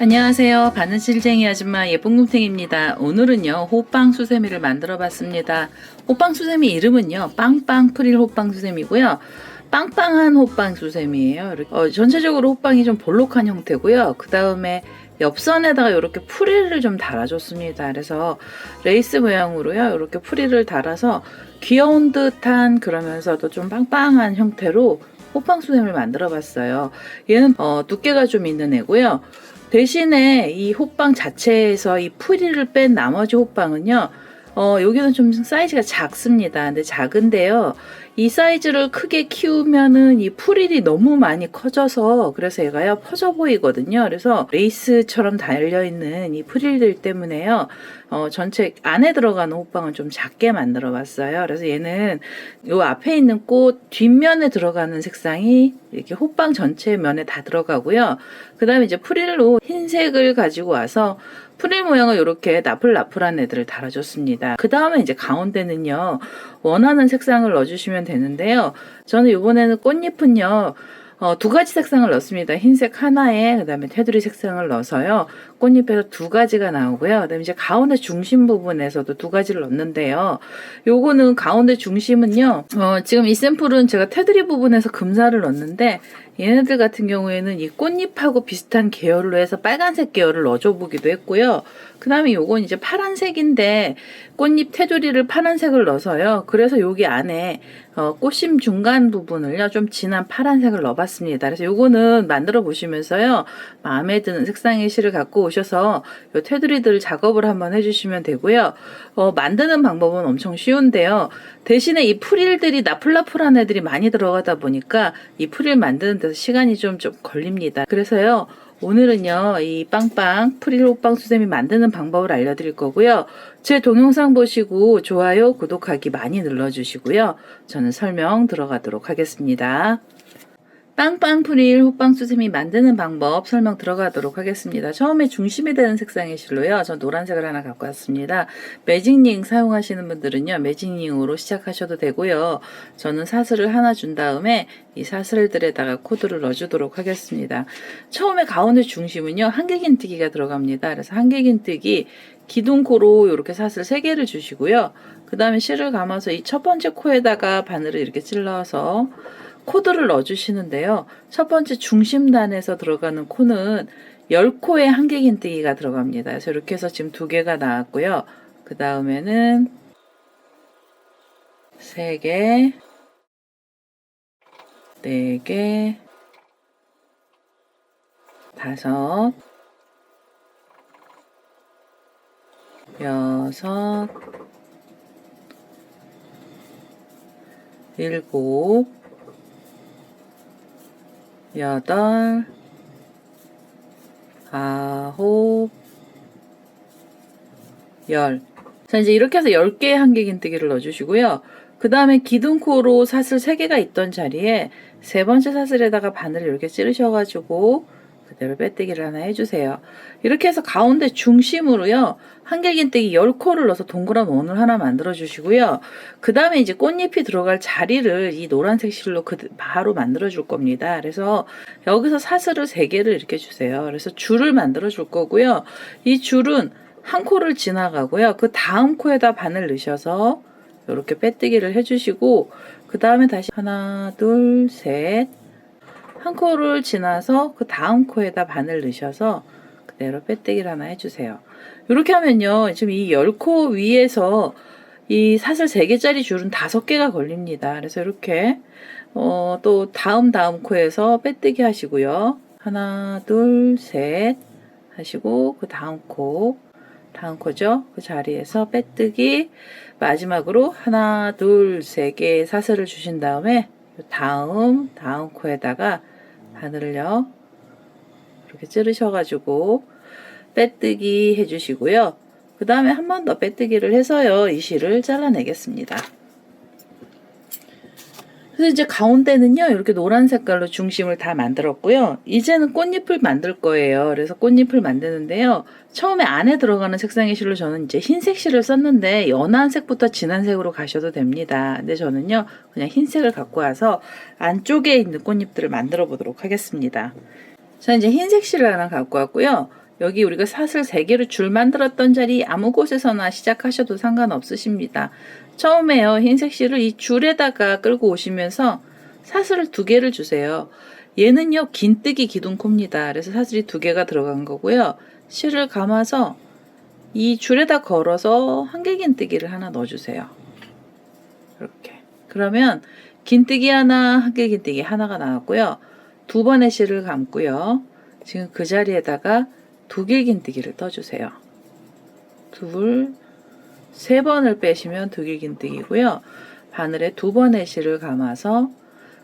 안녕하세요. 바느질쟁이 아줌마 예쁜곰탱입니다. 오늘은요 호빵 수세미를 만들어 봤습니다. 호빵 수세미 이름은요 빵빵 프릴 호빵 수세미고요. 빵빵한 호빵 수세미예요. 전체적으로 호빵이 좀 볼록한 형태고요. 그 다음에 옆선에다가 이렇게 프릴을 좀 달아줬습니다. 그래서 레이스 모양으로요 이렇게 프릴을 달아서 귀여운 듯한 그러면서도 좀 빵빵한 형태로 호빵 수세미를 만들어 봤어요. 얘는 두께가 좀 있는 애고요. 대신에 이 호빵 자체에서 이 프릴을 뺀 나머지 호빵은요, 여기는 좀 사이즈가 작습니다. 근데 작은데요, 이 사이즈를 크게 키우면은 이 프릴이 너무 많이 커져서 그래서 얘가요 퍼져 보이거든요. 그래서 레이스처럼 달려있는 이 프릴들 때문에요, 전체 안에 들어가는 호빵은 좀 작게 만들어 봤어요. 그래서 얘는 요 앞에 있는 꽃 뒷면에 들어가는 색상이 이렇게 호빵 전체 면에 다 들어가고요. 그 다음에 이제 프릴로 흰색을 가지고 와서 프릴 모양을 이렇게 나풀나풀한 애들을 달아줬습니다. 그 다음에 이제 가운데는요, 원하는 색상을 넣어주시면 되는데요. 저는 이번에는 꽃잎은요, 두 가지 색상을 넣습니다. 흰색 하나에 그다음에 테두리 색상을 넣어서요. 꽃잎에서 두 가지가 나오고요. 그다음에 이제 가운데 중심 부분에서도 두 가지를 넣는데요. 요거는 가운데 중심은요. 지금 이 샘플은 제가 테두리 부분에서 금사를 넣었는데 얘네들 같은 경우에는 이 꽃잎하고 비슷한 계열로 해서 빨간색 계열을 넣어줘 보기도 했고요. 그 다음에 요건 이제 파란색인데 꽃잎 테두리를 파란색을 넣어서요. 그래서 여기 안에 꽃심 중간 부분을요 좀 진한 파란색을 넣어봤습니다. 그래서 요거는 만들어 보시면서요 마음에 드는 색상의 실을 갖고 오셔서 요 테두리들 작업을 한번 해주시면 되고요. 만드는 방법은 엄청 쉬운데요. 대신에 이 프릴들이 나풀나풀한 애들이 많이 들어가다 보니까 이 프릴 만드는 데서 시간이 좀 걸립니다. 그래서요. 오늘은요 이 빵빵 프릴 호빵 수세미 만드는 방법을 알려드릴 거고요. 제 동영상 보시고 좋아요 구독하기 많이 눌러주시고요. 저는 설명 들어가도록 하겠습니다. 빵빵 프릴 호빵 수세미 만드는 방법 설명 들어가도록 하겠습니다. 처음에 중심이 되는 색상의 실로요. 저 노란색을 하나 갖고 왔습니다. 매직링 사용하시는 분들은요. 매직링으로 시작하셔도 되고요. 저는 사슬을 하나 준 다음에 이 사슬들에다가 코드를 넣어주도록 하겠습니다. 처음에 가운데 중심은요. 한길긴뜨기가 들어갑니다. 그래서 한길긴뜨기 기둥코로 이렇게 사슬 3개를 주시고요. 그 다음에 실을 감아서 이 첫 번째 코에다가 바늘을 이렇게 찔러서 코드를 넣어주시는데요. 첫 번째 중심단에서 들어가는 코는 10코의 한길긴뜨기가 들어갑니다. 그래서 이렇게 해서 지금 2개가 나왔고요. 그 다음에는 3개, 4개, 5, 6, 7, 8, 9, 10. 자, 이제 이렇게 해서 10개의 한길긴뜨기를 넣어주시고요. 그 다음에 기둥코로 사슬 3개가 있던 자리에 세 번째 사슬에다가 바늘을 이렇게 찌르셔가지고 그대로 빼뜨기를 하나 해주세요. 이렇게 해서 가운데 중심으로요. 한길긴뜨기 10코를 넣어서 동그란 원을 하나 만들어 주시고요. 그 다음에 이제 꽃잎이 들어갈 자리를 이 노란색 실로 바로 만들어 줄 겁니다. 그래서 여기서 사슬을 3개를 이렇게 주세요. 그래서 줄을 만들어 줄 거고요. 이 줄은 한 코를 지나가고요. 그 다음 코에다 바늘 넣으셔서 이렇게 빼뜨기를 해주시고 그 다음에 다시 하나, 둘, 셋 한 코를 지나서 그 다음 코에다 바늘 넣으셔서 그대로 빼뜨기를 하나 해주세요. 이렇게 하면요. 지금 이 10코 위에서 이 사슬 3개짜리 줄은 5개가 걸립니다. 그래서 이렇게 또 다음 코에서 빼뜨기 하시고요. 하나, 둘, 셋 하시고 그 다음 코죠. 그 자리에서 빼뜨기 마지막으로 하나, 둘, 3개의 사슬을 주신 다음에 다음 코에다가 바늘을요 이렇게 찌르셔가지고 빼뜨기 해주시고요. 그 다음에 한 번 더 빼뜨기를 해서요 이 실을 잘라내겠습니다. 그래서 이제 가운데는요, 이렇게 노란 색깔로 중심을 다 만들었고요. 이제는 꽃잎을 만들 거예요. 그래서 꽃잎을 만드는데요. 처음에 안에 들어가는 색상의 실로 저는 이제 흰색 실을 썼는데 연한 색부터 진한 색으로 가셔도 됩니다. 근데 저는요, 그냥 흰색을 갖고 와서 안쪽에 있는 꽃잎들을 만들어 보도록 하겠습니다. 자, 이제 흰색 실을 하나 갖고 왔고요. 여기 우리가 사슬 3개로 줄 만들었던 자리 아무 곳에서나 시작하셔도 상관없으십니다. 처음에요, 흰색 실을 이 줄에다가 끌고 오시면서 사슬을 2개를 주세요. 얘는요, 긴뜨기 기둥코입니다. 그래서 사슬이 2개가 들어간 거고요. 실을 감아서 이 줄에다 걸어서 한길긴뜨기를 하나 넣어주세요. 이렇게. 그러면 긴뜨기 하나, 한길긴뜨기 하나가 나왔고요. 2번의 실을 감고요. 지금 그 자리에다가 2길긴뜨기를 떠주세요. 3번을 빼시면 2길긴뜨기고요. 바늘에 2번의 실을 감아서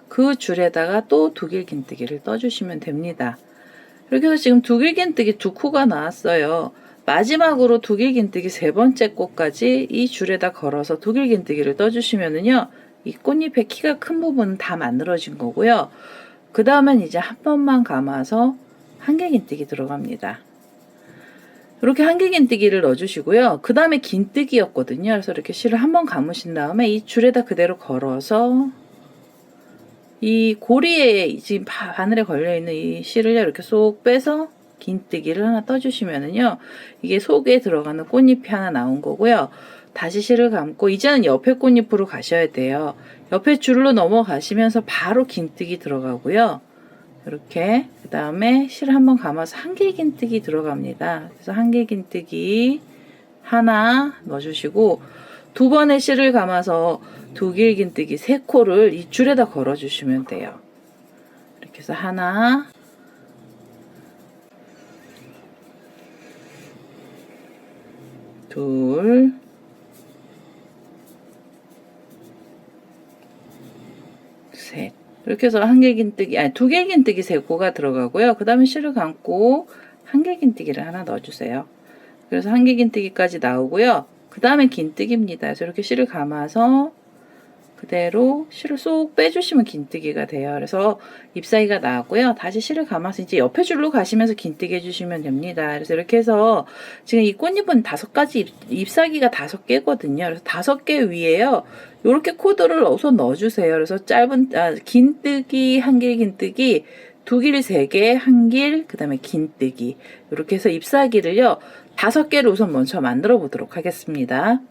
그 줄에다가 또 2길긴뜨기를 떠주시면 됩니다. 이렇게 해서 지금 2길긴뜨기 2코가 나왔어요. 마지막으로 2길긴뜨기 3번째 꽃까지 이 줄에다 걸어서 2길긴뜨기를 떠주시면은요, 이 꽃잎의 키가 큰 부분은 다 만들어진 거고요. 그 다음엔 이제 한 번만 감아서 한길긴뜨기 들어갑니다. 이렇게 한길긴뜨기를 넣어주시고요. 그 다음에 긴뜨기였거든요. 그래서 이렇게 실을 한번 감으신 다음에 이 줄에다 그대로 걸어서 이 고리에 지금 바늘에 걸려있는 이 실을 이렇게 쏙 빼서 긴뜨기를 하나 떠주시면은요, 이게 속에 들어가는 꽃잎이 하나 나온 거고요. 다시 실을 감고 이제는 옆에 꽃잎으로 가셔야 돼요. 옆에 줄로 넘어가시면서 바로 긴뜨기 들어가고요. 이렇게 그 다음에 실 한번 감아서 한길긴뜨기 들어갑니다. 그래서 한길긴뜨기 하나 넣어주시고 2번의 실을 감아서 2길긴뜨기 3코를 이 줄에다 걸어주시면 돼요. 이렇게 해서 하나, 둘, 셋. 이렇게 해서 한길긴뜨기, 2길긴뜨기 3코가 들어가고요. 그 다음에 실을 감고 한길긴뜨기를 하나 넣어주세요. 그래서 한길긴뜨기까지 나오고요. 그 다음에 긴뜨기입니다. 그래서 이렇게 실을 감아서 그대로 실을 쏙 빼주시면 긴뜨기가 돼요. 그래서 ip사귀가 나왔고요. 다시 실을 감아서 이제 옆에 줄로 가시면서 긴뜨기 해주시면 됩니다. 그래서 이렇게 해서 지금 이 꽃잎은 5가지 ip사귀가 5개거든요. 그래서 5개 위에요. 이렇게 코드를 우선 넣어주세요. 그래서 긴뜨기, 한길긴뜨기, 2길 3개, 한길, 그 다음에 긴뜨기. 이렇게 해서 ip사귀를요, 5개를 우선 먼저 만들어 보도록 하겠습니다.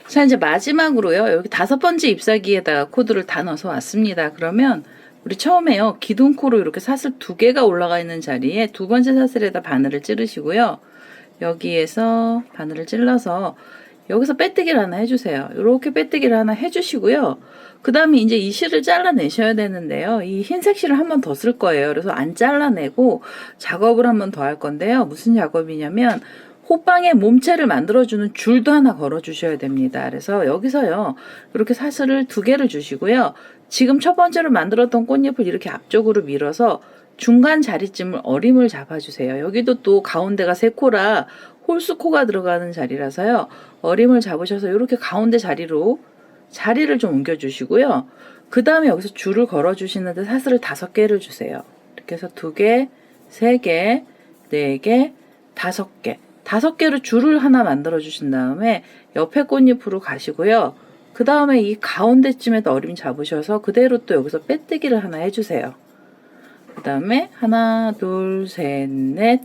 자, 이제 마지막으로요, 여기 5번째 ip사귀에다가 코드를 다 넣어서 왔습니다. 그러면 우리 처음에요, 기둥코로 이렇게 사슬 2개가 올라가 있는 자리에 2번째 사슬에다 바늘을 찌르시고요. 여기에서 바늘을 찔러서 여기서 빼뜨기를 하나 해주세요. 이렇게 빼뜨기를 하나 해주시고요. 그 다음에 이제 이 실을 잘라내셔야 되는데요. 이 흰색 실을 한 번 더 쓸 거예요. 그래서 안 잘라내고 작업을 한 번 더 할 건데요. 무슨 작업이냐면 호빵의 몸체를 만들어주는 줄도 하나 걸어주셔야 됩니다. 그래서 여기서요, 이렇게 사슬을 2개를 주시고요. 지금 첫 번째로 만들었던 꽃잎을 이렇게 앞쪽으로 밀어서 중간 자리쯤을 어림을 잡아주세요. 여기도 또 가운데가 3코라 홀수코가 들어가는 자리라서요. 어림을 잡으셔서 이렇게 가운데 자리로 자리를 좀 옮겨주시고요. 그 다음에 여기서 줄을 걸어주시는데 사슬을 5개를 주세요. 이렇게 해서 2개, 3개, 4개, 5개. 5개로 줄을 하나 만들어 주신 다음에 옆에 꽃잎으로 가시고요. 그 다음에 이 가운데쯤에도 어림 잡으셔서 그대로 또 여기서 빼뜨기를 하나 해주세요. 그 다음에 하나, 둘, 셋, 넷,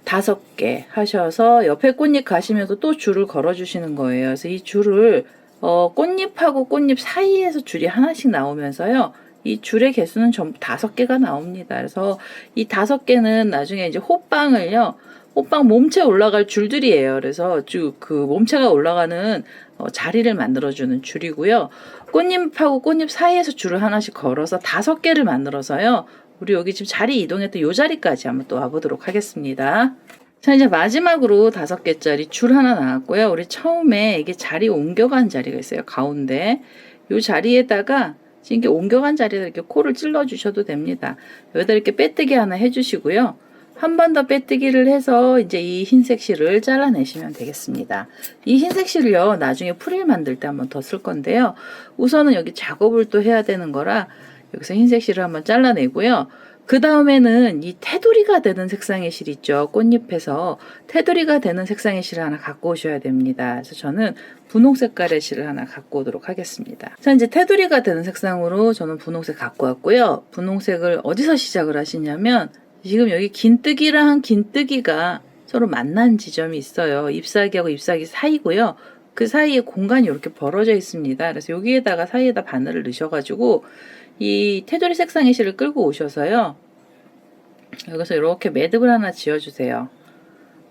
5개 하셔서 옆에 꽃잎 가시면서 또 줄을 걸어 주시는 거예요. 그래서 이 줄을 꽃잎하고 꽃잎 사이에서 줄이 하나씩 나오면서요. 이 줄의 개수는 전부 5개가 나옵니다. 그래서 이 5개는 나중에 이제 호빵을요, 호빵 몸체 올라갈 줄들이에요. 그래서 그 몸체가 올라가는 자리를 만들어주는 줄이고요. 꽃잎하고 꽃잎 사이에서 줄을 하나씩 걸어서 5개를 만들어서요. 우리 여기 지금 자리 이동했던 이 자리까지 한번 또 와보도록 하겠습니다. 자, 이제 마지막으로 5개짜리 줄 하나 나왔고요. 우리 처음에 이게 자리 옮겨간 자리가 있어요. 가운데. 이 자리에다가 지금 이렇게 옮겨간 자리에다 이렇게 코를 찔러 주셔도 됩니다. 여기다 이렇게 빼뜨기 하나 해주시고요. 한 번 더 빼뜨기를 해서 이제 이 흰색 실을 잘라내시면 되겠습니다. 이 흰색 실을요, 나중에 프릴 만들 때 한번 더 쓸 건데요. 우선은 여기 작업을 또 해야 되는 거라 여기서 흰색 실을 한번 잘라내고요. 그 다음에는 이 테두리가 되는 색상의 실 있죠. 꽃잎에서 테두리가 되는 색상의 실을 하나 갖고 오셔야 됩니다. 그래서 저는 분홍 색깔의 실을 하나 갖고 오도록 하겠습니다. 자, 이제 테두리가 되는 색상으로 저는 분홍색 갖고 왔고요. 분홍색을 어디서 시작을 하시냐면 지금 여기 긴뜨기랑 긴뜨기가 서로 만난 지점이 있어요. 잎사귀하고 잎사귀 사이고요. 그 사이에 공간이 이렇게 벌어져 있습니다. 그래서 여기에다가 사이에다 바늘을 넣으셔가지고 이 테두리 색상의 실을 끌고 오셔서요. 여기서 이렇게 매듭을 하나 지어주세요.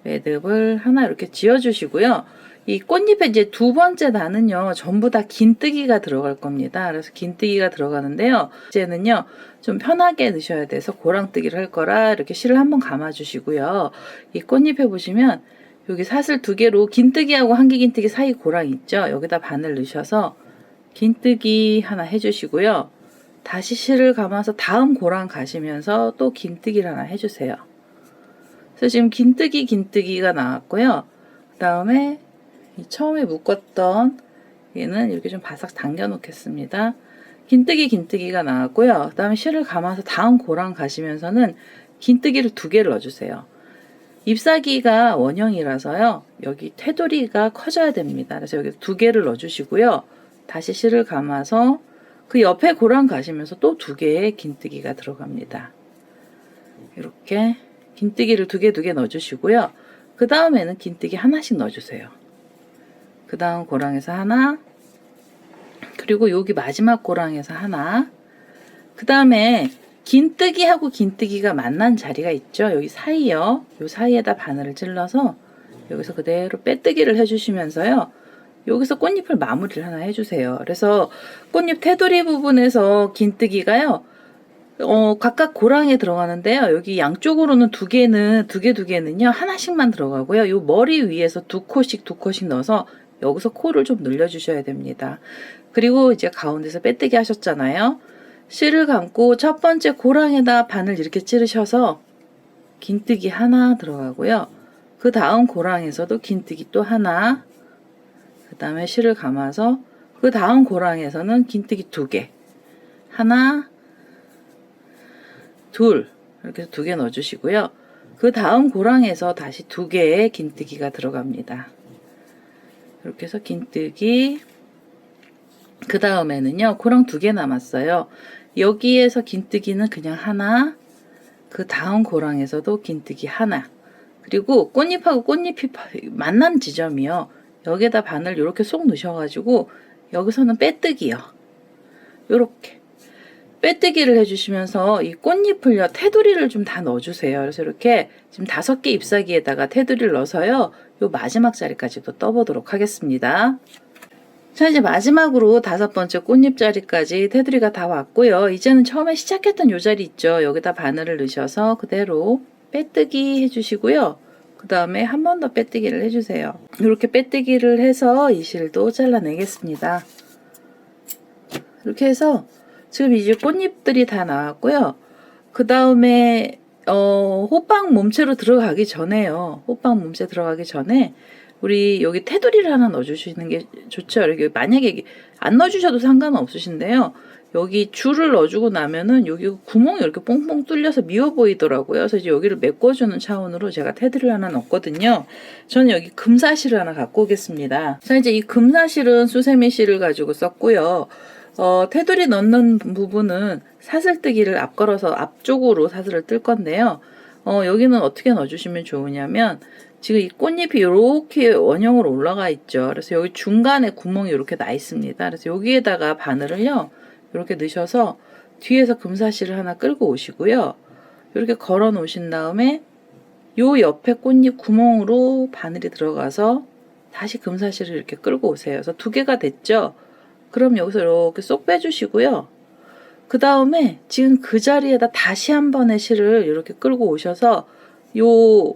매듭을 하나 이렇게 지어주시고요. 이 꽃잎의 이제 두 번째 단은요, 전부 다 긴뜨기가 들어갈 겁니다. 그래서 긴뜨기가 들어가는데요. 이제는요, 좀 편하게 넣으셔야 돼서 고랑뜨기를 할 거라 이렇게 실을 한번 감아주시고요. 이 꽃잎에 보시면 여기 사슬 두 개로 긴뜨기하고 한길긴뜨기 사이 고랑 있죠? 여기다 바늘 넣으셔서 긴뜨기 하나 해주시고요. 다시 실을 감아서 다음 고랑 가시면서 또 긴뜨기를 하나 해주세요. 그래서 지금 긴뜨기가 나왔고요. 그 다음에 처음에 묶었던 얘는 이렇게 좀 바싹 당겨 놓겠습니다. 긴뜨기가 나왔고요. 그 다음에 실을 감아서 다음 고랑 가시면서는 긴뜨기를 두 개를 넣어주세요. 잎사귀가 원형이라서요. 여기 테두리가 커져야 됩니다. 그래서 여기 두 개를 넣어주시고요. 다시 실을 감아서 그 옆에 고랑 가시면서 또 두 개의 긴뜨기가 들어갑니다. 이렇게 긴뜨기를 두 개 넣어주시고요. 그 다음에는 긴뜨기 하나씩 넣어주세요. 그 다음 고랑에서 하나, 그리고 여기 마지막 고랑에서 하나, 그 다음에 긴뜨기하고 긴뜨기가 만난 자리가 있죠. 여기 사이요. 요 사이에다 바늘을 찔러서 여기서 그대로 빼뜨기를 해주시면서요. 여기서 꽃잎을 마무리를 하나 해주세요. 그래서 꽃잎 테두리 부분에서 긴뜨기가요. 각각 고랑에 들어가는데요. 여기 양쪽으로는 두 개는요. 하나씩만 들어가고요. 요 머리 위에서 두 코씩 넣어서 여기서 코를 좀 늘려주셔야 됩니다. 그리고 이제 가운데서 빼뜨기 하셨잖아요. 실을 감고 첫 번째 고랑에다 바늘 이렇게 찌르셔서 긴뜨기 하나 들어가고요. 그 다음 고랑에서도 긴뜨기 또 하나, 그 다음에 실을 감아서 그 다음 고랑에서는 긴뜨기 두 개, 하나, 둘, 이렇게 해서 두 개 넣어주시고요. 그 다음 고랑에서 다시 두 개의 긴뜨기가 들어갑니다. 이렇게 해서 긴뜨기, 그 다음에는요, 고랑 두 개 남았어요. 여기에서 긴뜨기는 그냥 하나, 그 다음 고랑에서도 긴뜨기 하나, 그리고 꽃잎하고 꽃잎이 만난 지점이요. 여기에다 바늘 이렇게 쏙 넣으셔가지고 여기서는 빼뜨기요. 이렇게 빼뜨기를 해주시면서 이 꽃잎을요, 테두리를 좀 다 넣어주세요. 그래서 이렇게 지금 5개 잎사귀에다가 테두리를 넣어서요, 요 마지막 자리까지도 떠보도록 하겠습니다. 자, 이제 마지막으로 5번째 꽃잎 자리까지 테두리가 다 왔고요. 이제는 처음에 시작했던 요 자리 있죠. 여기다 바늘을 넣으셔서 그대로 빼뜨기 해주시고요. 그 다음에 한 번 더 빼뜨기를 해주세요. 이렇게 빼뜨기를 해서 이 실도 잘라내겠습니다. 이렇게 해서 지금 이제 꽃잎들이 다 나왔고요. 그 다음에 호빵 몸체로 들어가기 전에요. 호빵 몸체 들어가기 전에 우리 여기 테두리를 하나 넣어주시는 게 좋죠. 이렇게 만약에 안 넣어주셔도 상관은 없으신데요. 여기 줄을 넣어주고 나면은 여기 구멍이 이렇게 뽕뽕 뚫려서 미워 보이더라고요. 그래서 이제 여기를 메꿔주는 차원으로 제가 테두리를 하나 넣었거든요. 저는 여기 금사실을 하나 갖고 오겠습니다. 자, 이제 이 금사실은 수세미 실을 가지고 썼고요. 테두리 넣는 부분은 사슬뜨기를 앞걸어서 앞쪽으로 사슬을 뜰 건데요. 여기는 어떻게 넣어주시면 좋으냐면 지금 이 꽃잎이 이렇게 원형으로 올라가 있죠. 그래서 여기 중간에 구멍이 이렇게 나 있습니다. 그래서 여기에다가 바늘을요, 이렇게 넣으셔서 뒤에서 금사실을 하나 끌고 오시고요. 이렇게 걸어 놓으신 다음에 요 옆에 꽃잎 구멍으로 바늘이 들어가서 다시 금사실을 이렇게 끌고 오세요. 그래서 두 개가 됐죠. 그럼 여기서 이렇게 쏙 빼주시고요. 그 다음에 지금 그 자리에다 다시 한 번의 실을 이렇게 끌고 오셔서 요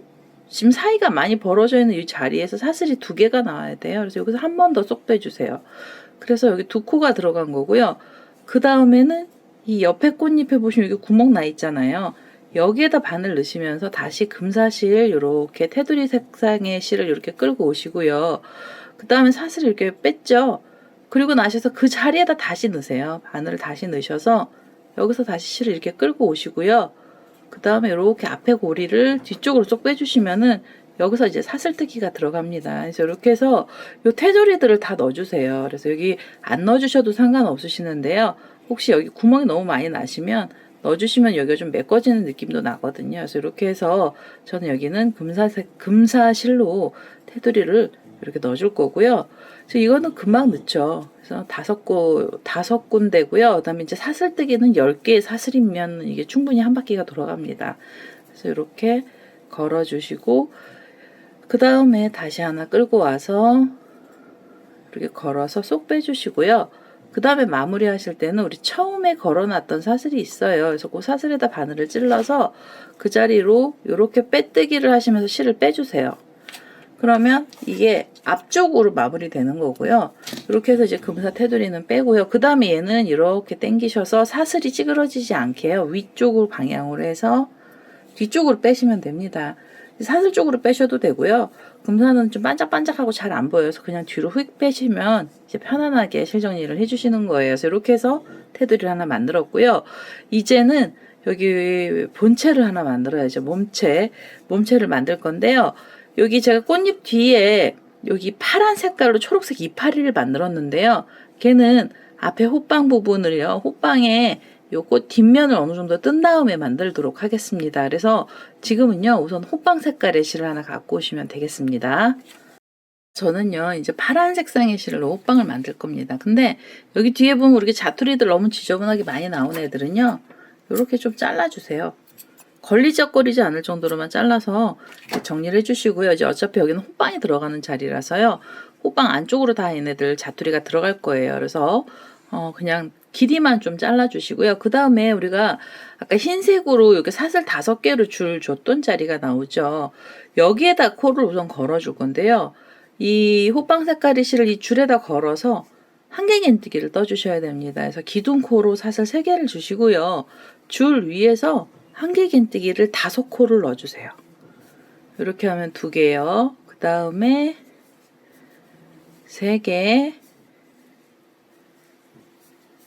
지금 사이가 많이 벌어져 있는 이 자리에서 사슬이 두 개가 나와야 돼요. 그래서 여기서 한 번 더 쏙 빼주세요. 그래서 여기 두 코가 들어간 거고요. 그 다음에는 이 옆에 꽃잎에 보시면 여기 구멍 나 있잖아요. 여기에다 바늘 넣으시면서 다시 금사실 이렇게 테두리 색상의 실을 이렇게 끌고 오시고요. 그 다음에 사슬을 이렇게 뺐죠. 그리고 나셔서 그 자리에다 다시 넣으세요. 바늘을 다시 넣으셔서 여기서 다시 실을 이렇게 끌고 오시고요. 그 다음에 이렇게 앞에 고리를 뒤쪽으로 쏙 빼주시면은 여기서 이제 사슬뜨기가 들어갑니다. 그래서 이렇게 해서 요 테두리들을 다 넣어주세요. 그래서 여기 안 넣어주셔도 상관없으시는데요. 혹시 여기 구멍이 너무 많이 나시면 넣어주시면 여기가 좀 메꿔지는 느낌도 나거든요. 그래서 이렇게 해서 저는 여기는 금사실로 테두리를 이렇게 넣어줄 거고요. 그래서 이거는 금방 넣죠. 그래서 다섯 군데고요. 그다음에 이제 사슬뜨기는 10개의 사슬이면 이게 충분히 한 바퀴가 돌아갑니다. 그래서 이렇게 걸어주시고 그 다음에 다시 하나 끌고 와서 이렇게 걸어서 쏙 빼주시고요. 그 다음에 마무리 하실 때는 우리 처음에 걸어놨던 사슬이 있어요. 그래서 그 사슬에다 바늘을 찔러서 그 자리로 이렇게 빼뜨기를 하시면서 실을 빼주세요. 그러면 이게 앞쪽으로 마무리되는 거고요. 이렇게 해서 이제 금사 테두리는 빼고요. 그 다음에 얘는 이렇게 당기셔서 사슬이 찌그러지지 않게요. 위쪽으로 방향으로 해서 뒤쪽으로 빼시면 됩니다. 사슬 쪽으로 빼셔도 되고요. 금사는 좀 반짝반짝하고 잘 안 보여서 그냥 뒤로 휙 빼시면 이제 편안하게 실 정리를 해주시는 거예요. 그래서 이렇게 해서 테두리를 하나 만들었고요. 이제는 여기 본체를 하나 만들어야죠. 몸체를 만들 건데요. 여기 제가 꽃잎 뒤에 여기 파란 색깔로 초록색 이파리를 만들었는데요. 걔는 앞에 호빵 부분을요. 호빵에 요 꽃 뒷면을 어느 정도 뜬 다음에 만들도록 하겠습니다. 그래서 지금은요, 우선 호빵 색깔의 실을 하나 갖고 오시면 되겠습니다. 저는요, 이제 파란 색상의 실로 호빵을 만들 겁니다. 근데 여기 뒤에 보면 이렇게 자투리들 너무 지저분하게 많이 나온 애들은요, 이렇게 좀 잘라주세요. 걸리적거리지 않을 정도로만 잘라서 정리를 해주시고요. 이제 어차피 여기는 호빵이 들어가는 자리라서요, 호빵 안쪽으로 다 얘네들 자투리가 들어갈 거예요. 그래서 그냥 길이만 좀 잘라주시고요. 그 다음에 우리가 아까 흰색으로 이렇게 사슬 5개로 줄 줬던 자리가 나오죠. 여기에다 코를 우선 걸어줄 건데요. 이 호빵 색깔의 실을 이 줄에다 걸어서 한길긴뜨기를 떠주셔야 됩니다. 그래서 기둥코로 사슬 3개를 주시고요. 줄 위에서 한길긴뜨기를 5코를 넣어주세요. 이렇게 하면 2개요. 그 다음에 3개,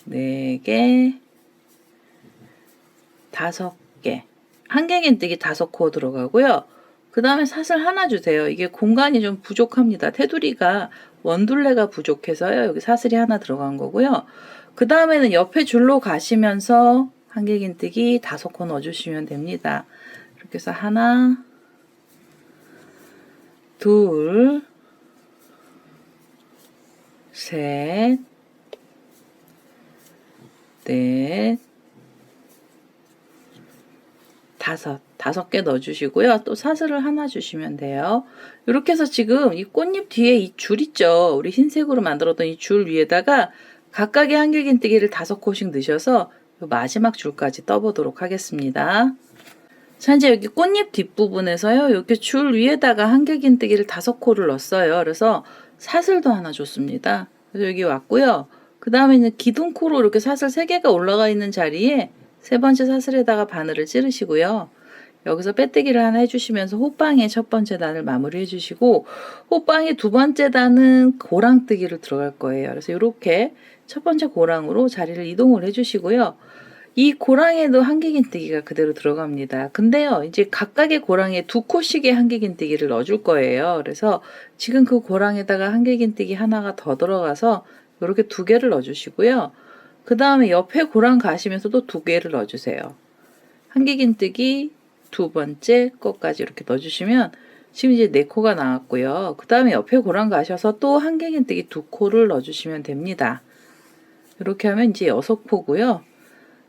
4개, 5개. 한길긴뜨기 5코 들어가고요. 그 다음에 사슬 하나 주세요. 이게 공간이 좀 부족합니다. 테두리가 원둘레가 부족해서요. 여기 사슬이 하나 들어간 거고요. 그 다음에는 옆에 줄로 가시면서 한길긴뜨기 5코 넣어주시면 됩니다. 이렇게 해서 하나, 둘, 셋, 넷, 5개 넣어주시고요. 또 사슬을 하나 주시면 돼요. 이렇게 해서 지금 이 꽃잎 뒤에 이 줄 있죠. 우리 흰색으로 만들었던 이 줄 위에다가 각각의 한길긴뜨기를 5코씩 넣으셔서 마지막 줄까지 떠보도록 하겠습니다. 자, 이제 여기 꽃잎 뒷부분에서요. 이렇게 줄 위에다가 한길긴뜨기를 5코를 넣었어요. 그래서 사슬도 하나 줬습니다. 그래서 여기 왔고요. 그 다음에는 기둥코로 이렇게 사슬 3개가 올라가 있는 자리에 3번째 사슬에다가 바늘을 찌르시고요. 여기서 빼뜨기를 하나 해주시면서 호빵의 첫 번째 단을 마무리 해주시고, 호빵의 2번째 단은 고랑뜨기를 들어갈 거예요. 그래서 이렇게 첫 번째 고랑으로 자리를 이동을 해주시고요. 이 고랑에도 한길긴뜨기가 그대로 들어갑니다. 근데요, 이제 각각의 고랑에 2코씩의 한길긴뜨기를 넣어줄 거예요. 그래서 지금 그 고랑에다가 한길긴뜨기 하나가 더 들어가서 이렇게 2개를 넣어주시고요. 그 다음에 옆에 고랑 가시면서도 2개를 넣어주세요. 한길긴뜨기 2번째 것까지 이렇게 넣어주시면 지금 이제 4코가 나왔고요. 그 다음에 옆에 고랑 가셔서 또 한길긴뜨기 2코를 넣어주시면 됩니다. 이렇게 하면 이제 6코고요.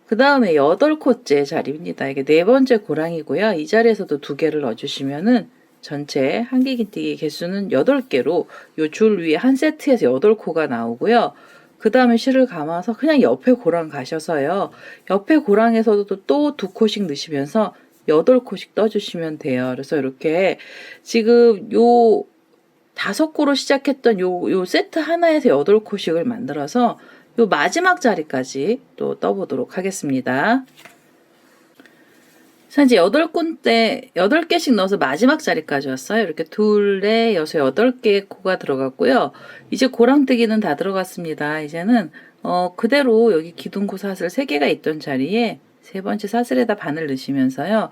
그 다음에 8코째 자리입니다. 이게 4번째 고랑이고요. 이 자리에서도 2개를 넣어주시면은 전체 한길긴뜨기 개수는 8개로 요 줄 위에 한 세트에서 8코가 나오고요. 그 다음에 실을 감아서 그냥 옆에 고랑 가셔서요. 옆에 고랑에서도 또 2코씩 넣으시면서 8코씩 떠주시면 돼요. 그래서 이렇게 지금 요 5코로 시작했던 요 세트 하나에서 8코씩을 만들어서 요 마지막 자리까지 또 떠보도록 하겠습니다. 이제 8개씩 넣어서 마지막 자리까지 왔어요. 이렇게 둘, 넷, 여섯, 8개의 코가 들어갔고요. 이제 고랑뜨기는 다 들어갔습니다. 이제는 그대로 여기 기둥코 사슬 3개가 있던 자리에 세 번째 사슬에다 바늘 넣으시면서요.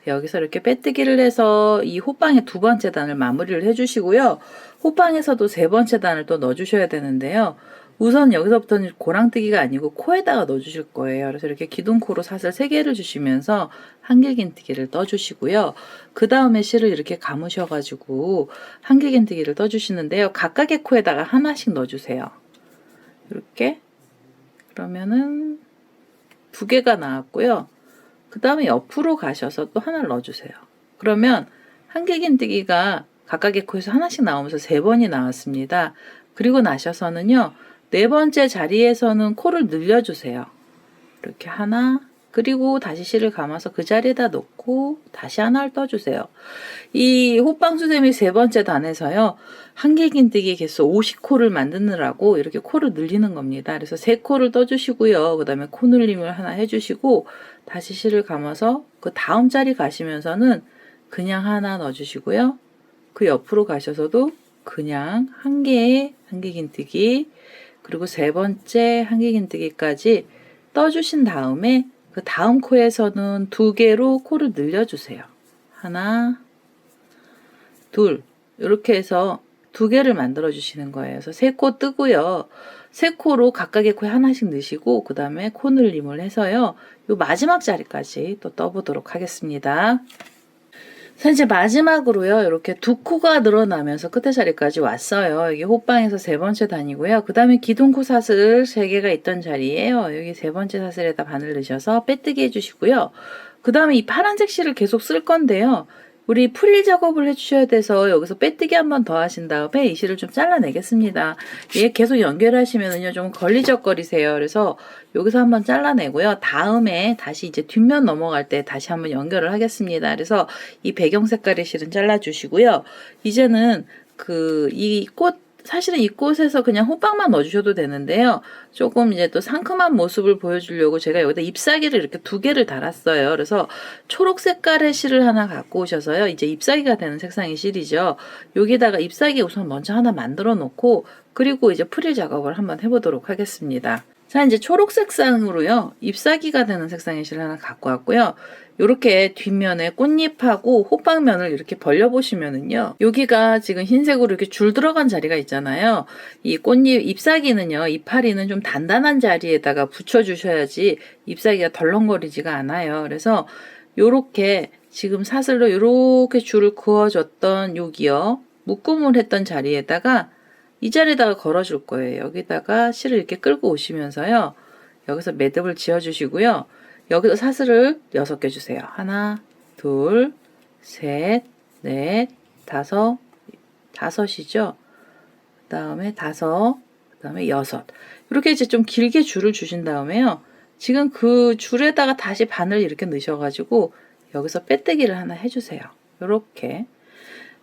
여기서 이렇게 빼뜨기를 해서 이 호빵의 2번째 단을 마무리를 해주시고요. 호빵에서도 3번째 단을 또 넣어주셔야 되는데요. 우선 여기서부터는 고랑뜨기가 아니고 코에다가 넣어주실 거예요. 그래서 이렇게 기둥코로 사슬 3개를 주시면서 한길긴뜨기를 떠주시고요. 그 다음에 실을 이렇게 감으셔가지고 한길긴뜨기를 떠주시는데요. 각각의 코에다가 하나씩 넣어주세요. 이렇게. 그러면은 2개가 나왔고요. 그 다음에 옆으로 가셔서 또 하나를 넣어주세요. 그러면 한길긴뜨기가 각각의 코에서 하나씩 나오면서 3번이 나왔습니다. 그리고 나셔서는요. 4번째 자리에서는 코를 늘려주세요. 이렇게 하나, 그리고 다시 실을 감아서 그 자리에다 놓고 다시 하나를 떠주세요. 이 호빵수세미 3번째 단에서요. 한길긴뜨기 개수 50코를 만드느라고 이렇게 코를 늘리는 겁니다. 그래서 3코를 떠주시고요. 그 다음에 코 늘림을 하나 해주시고 다시 실을 감아서 그 다음 자리 가시면서는 그냥 하나 넣어주시고요. 그 옆으로 가셔서도 그냥 한 개의 한길긴뜨기, 그리고 3번째 한길긴뜨기까지 떠주신 다음에 그 다음 코에서는 2개로 코를 늘려주세요. 하나, 둘, 이렇게 해서 2개를 만들어 주시는 거예요. 그래서 3코 뜨고요. 3코로 각각의 코에 하나씩 넣으시고 그 다음에 코 늘림을 해서요. 요 마지막 자리까지 또 떠보도록 하겠습니다. 자, 이제 마지막으로요. 이렇게 2코가 늘어나면서 끝에 자리까지 왔어요. 여기 호빵에서 3번째 단이고요. 그 다음에 기둥코 사슬 3개가 있던 자리에요. 여기 3번째 사슬에다 바늘 넣으셔서 빼뜨기 해주시고요. 그 다음에 이 파란색 실을 계속 쓸 건데요. 우리 프릴 작업을 해주셔야 돼서 여기서 빼뜨기 한 번 더 하신 다음에 이 실을 좀 잘라내겠습니다. 얘 계속 연결하시면은요 좀 걸리적거리세요. 그래서 여기서 한번 잘라내고요. 다음에 다시 이제 뒷면 넘어갈 때 다시 한번 연결을 하겠습니다. 그래서 이 배경 색깔의 실은 잘라주시고요. 이제는 사실은 이 꽃에서 그냥 호빵만 넣어주셔도 되는데요. 조금 이제 또 상큼한 모습을 보여주려고 제가 여기다 잎사귀를 이렇게 2개를 달았어요. 그래서 초록 색깔의 실을 하나 갖고 오셔서요. 이제 잎사귀가 되는 색상의 실이죠. 여기다가 잎사귀 우선 먼저 하나 만들어 놓고 그리고 이제 프릴 작업을 한번 해보도록 하겠습니다. 자, 이제 초록 색상으로요. 잎사귀가 되는 색상의 실을 하나 갖고 왔고요. 요렇게 뒷면에 꽃잎하고 호빵면을 이렇게 벌려보시면은요. 여기가 지금 흰색으로 이렇게 줄 들어간 자리가 있잖아요. 이 꽃잎, ip사귀는요. 이파리는 좀 단단한 자리에다가 붙여주셔야지 잎사귀가 덜렁거리지가 않아요. 그래서 요렇게 지금 사슬로 요렇게 줄을 그어줬던 여기요. 묶음을 했던 자리에다가 이 자리에다가 걸어줄 거예요. 여기다가 실을 이렇게 끌고 오시면서요. 여기서 매듭을 지어주시고요. 여기서 사슬을 6개 주세요. 하나, 둘, 셋, 넷, 다섯이죠. 그 다음에 5, 그 다음에 6. 이렇게 이제 좀 길게 줄을 주신 다음에요. 지금 그 줄에다가 다시 바늘 이렇게 넣으셔가지고 여기서 빼뜨기를 하나 해주세요. 이렇게.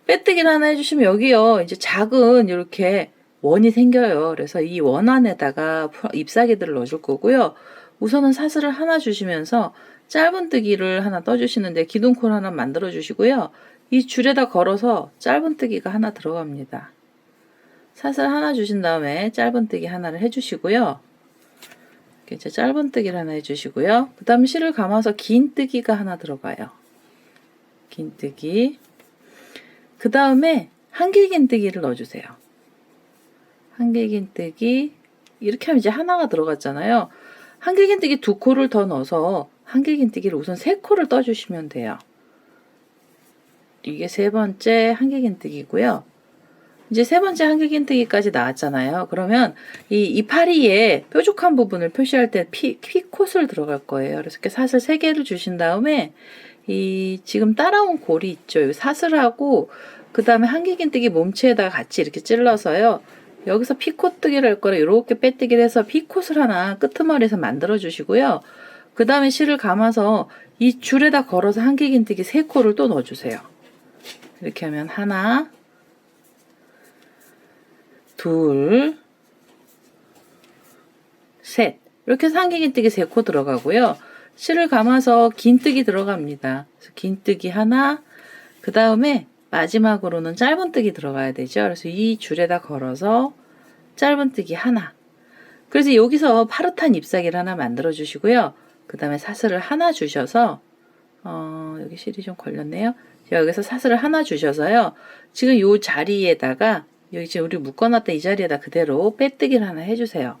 빼뜨기를 하나 해주시면 여기요. 이제 작은 이렇게 원이 생겨요. 그래서 이 원 안에다가 잎사귀들을 넣어줄 거고요. 우선은 사슬을 하나 주시면서 짧은뜨기를 하나 떠주시는데 기둥코를 하나 만들어 주시고요. 이 줄에다 걸어서 짧은뜨기가 하나 들어갑니다. 사슬 하나 주신 다음에 짧은뜨기 하나를 해주시고요. 이렇게 이제 짧은뜨기를 하나 해주시고요. 그 다음 실을 감아서 긴뜨기가 하나 들어가요. 긴뜨기. 그 다음에 한길긴뜨기를 넣어주세요. 한길긴뜨기. 이렇게 하면 이제 하나가 들어갔잖아요. 한길긴뜨기 2코를 더 넣어서 한길긴뜨기를 우선 3코를 떠주시면 돼요. 이게 3번째 한길긴뜨기고요. 이제 3번째 한길긴뜨기까지 나왔잖아요. 그러면 이 이파리의 뾰족한 부분을 표시할 때 피콧을 들어갈 거예요. 그래서 이렇게 사슬 3개를 주신 다음에 이 지금 따라온 골이 있죠. 사슬하고 그 다음에 한길긴뜨기 몸체에다가 같이 이렇게 찔러서요. 여기서 피콧뜨기를 할 거라 이렇게 빼뜨기를 해서 피콧을 하나 끄트머리에서 만들어 주시고요. 그 다음에 실을 감아서 이 줄에다 걸어서 한길긴뜨기 3코를 또 넣어주세요. 이렇게 하면 하나, 둘, 셋. 이렇게 해서 한길긴뜨기 3코 들어가고요. 실을 감아서 긴뜨기 들어갑니다. 그래서 긴뜨기 하나, 그 다음에 마지막으로는 짧은뜨기 들어가야 되죠. 그래서 이 줄에다 걸어서 짧은뜨기 하나. 그래서 여기서 파릇한 잎사귀를 하나 만들어 주시고요. 그 다음에 사슬을 하나 주셔서 여기 실이 좀 걸렸네요. 여기서 사슬을 하나 주셔서요. 지금 요 자리에다가 여기 지금 우리 묶어놨던 이 자리에다 그대로 빼뜨기를 하나 해주세요.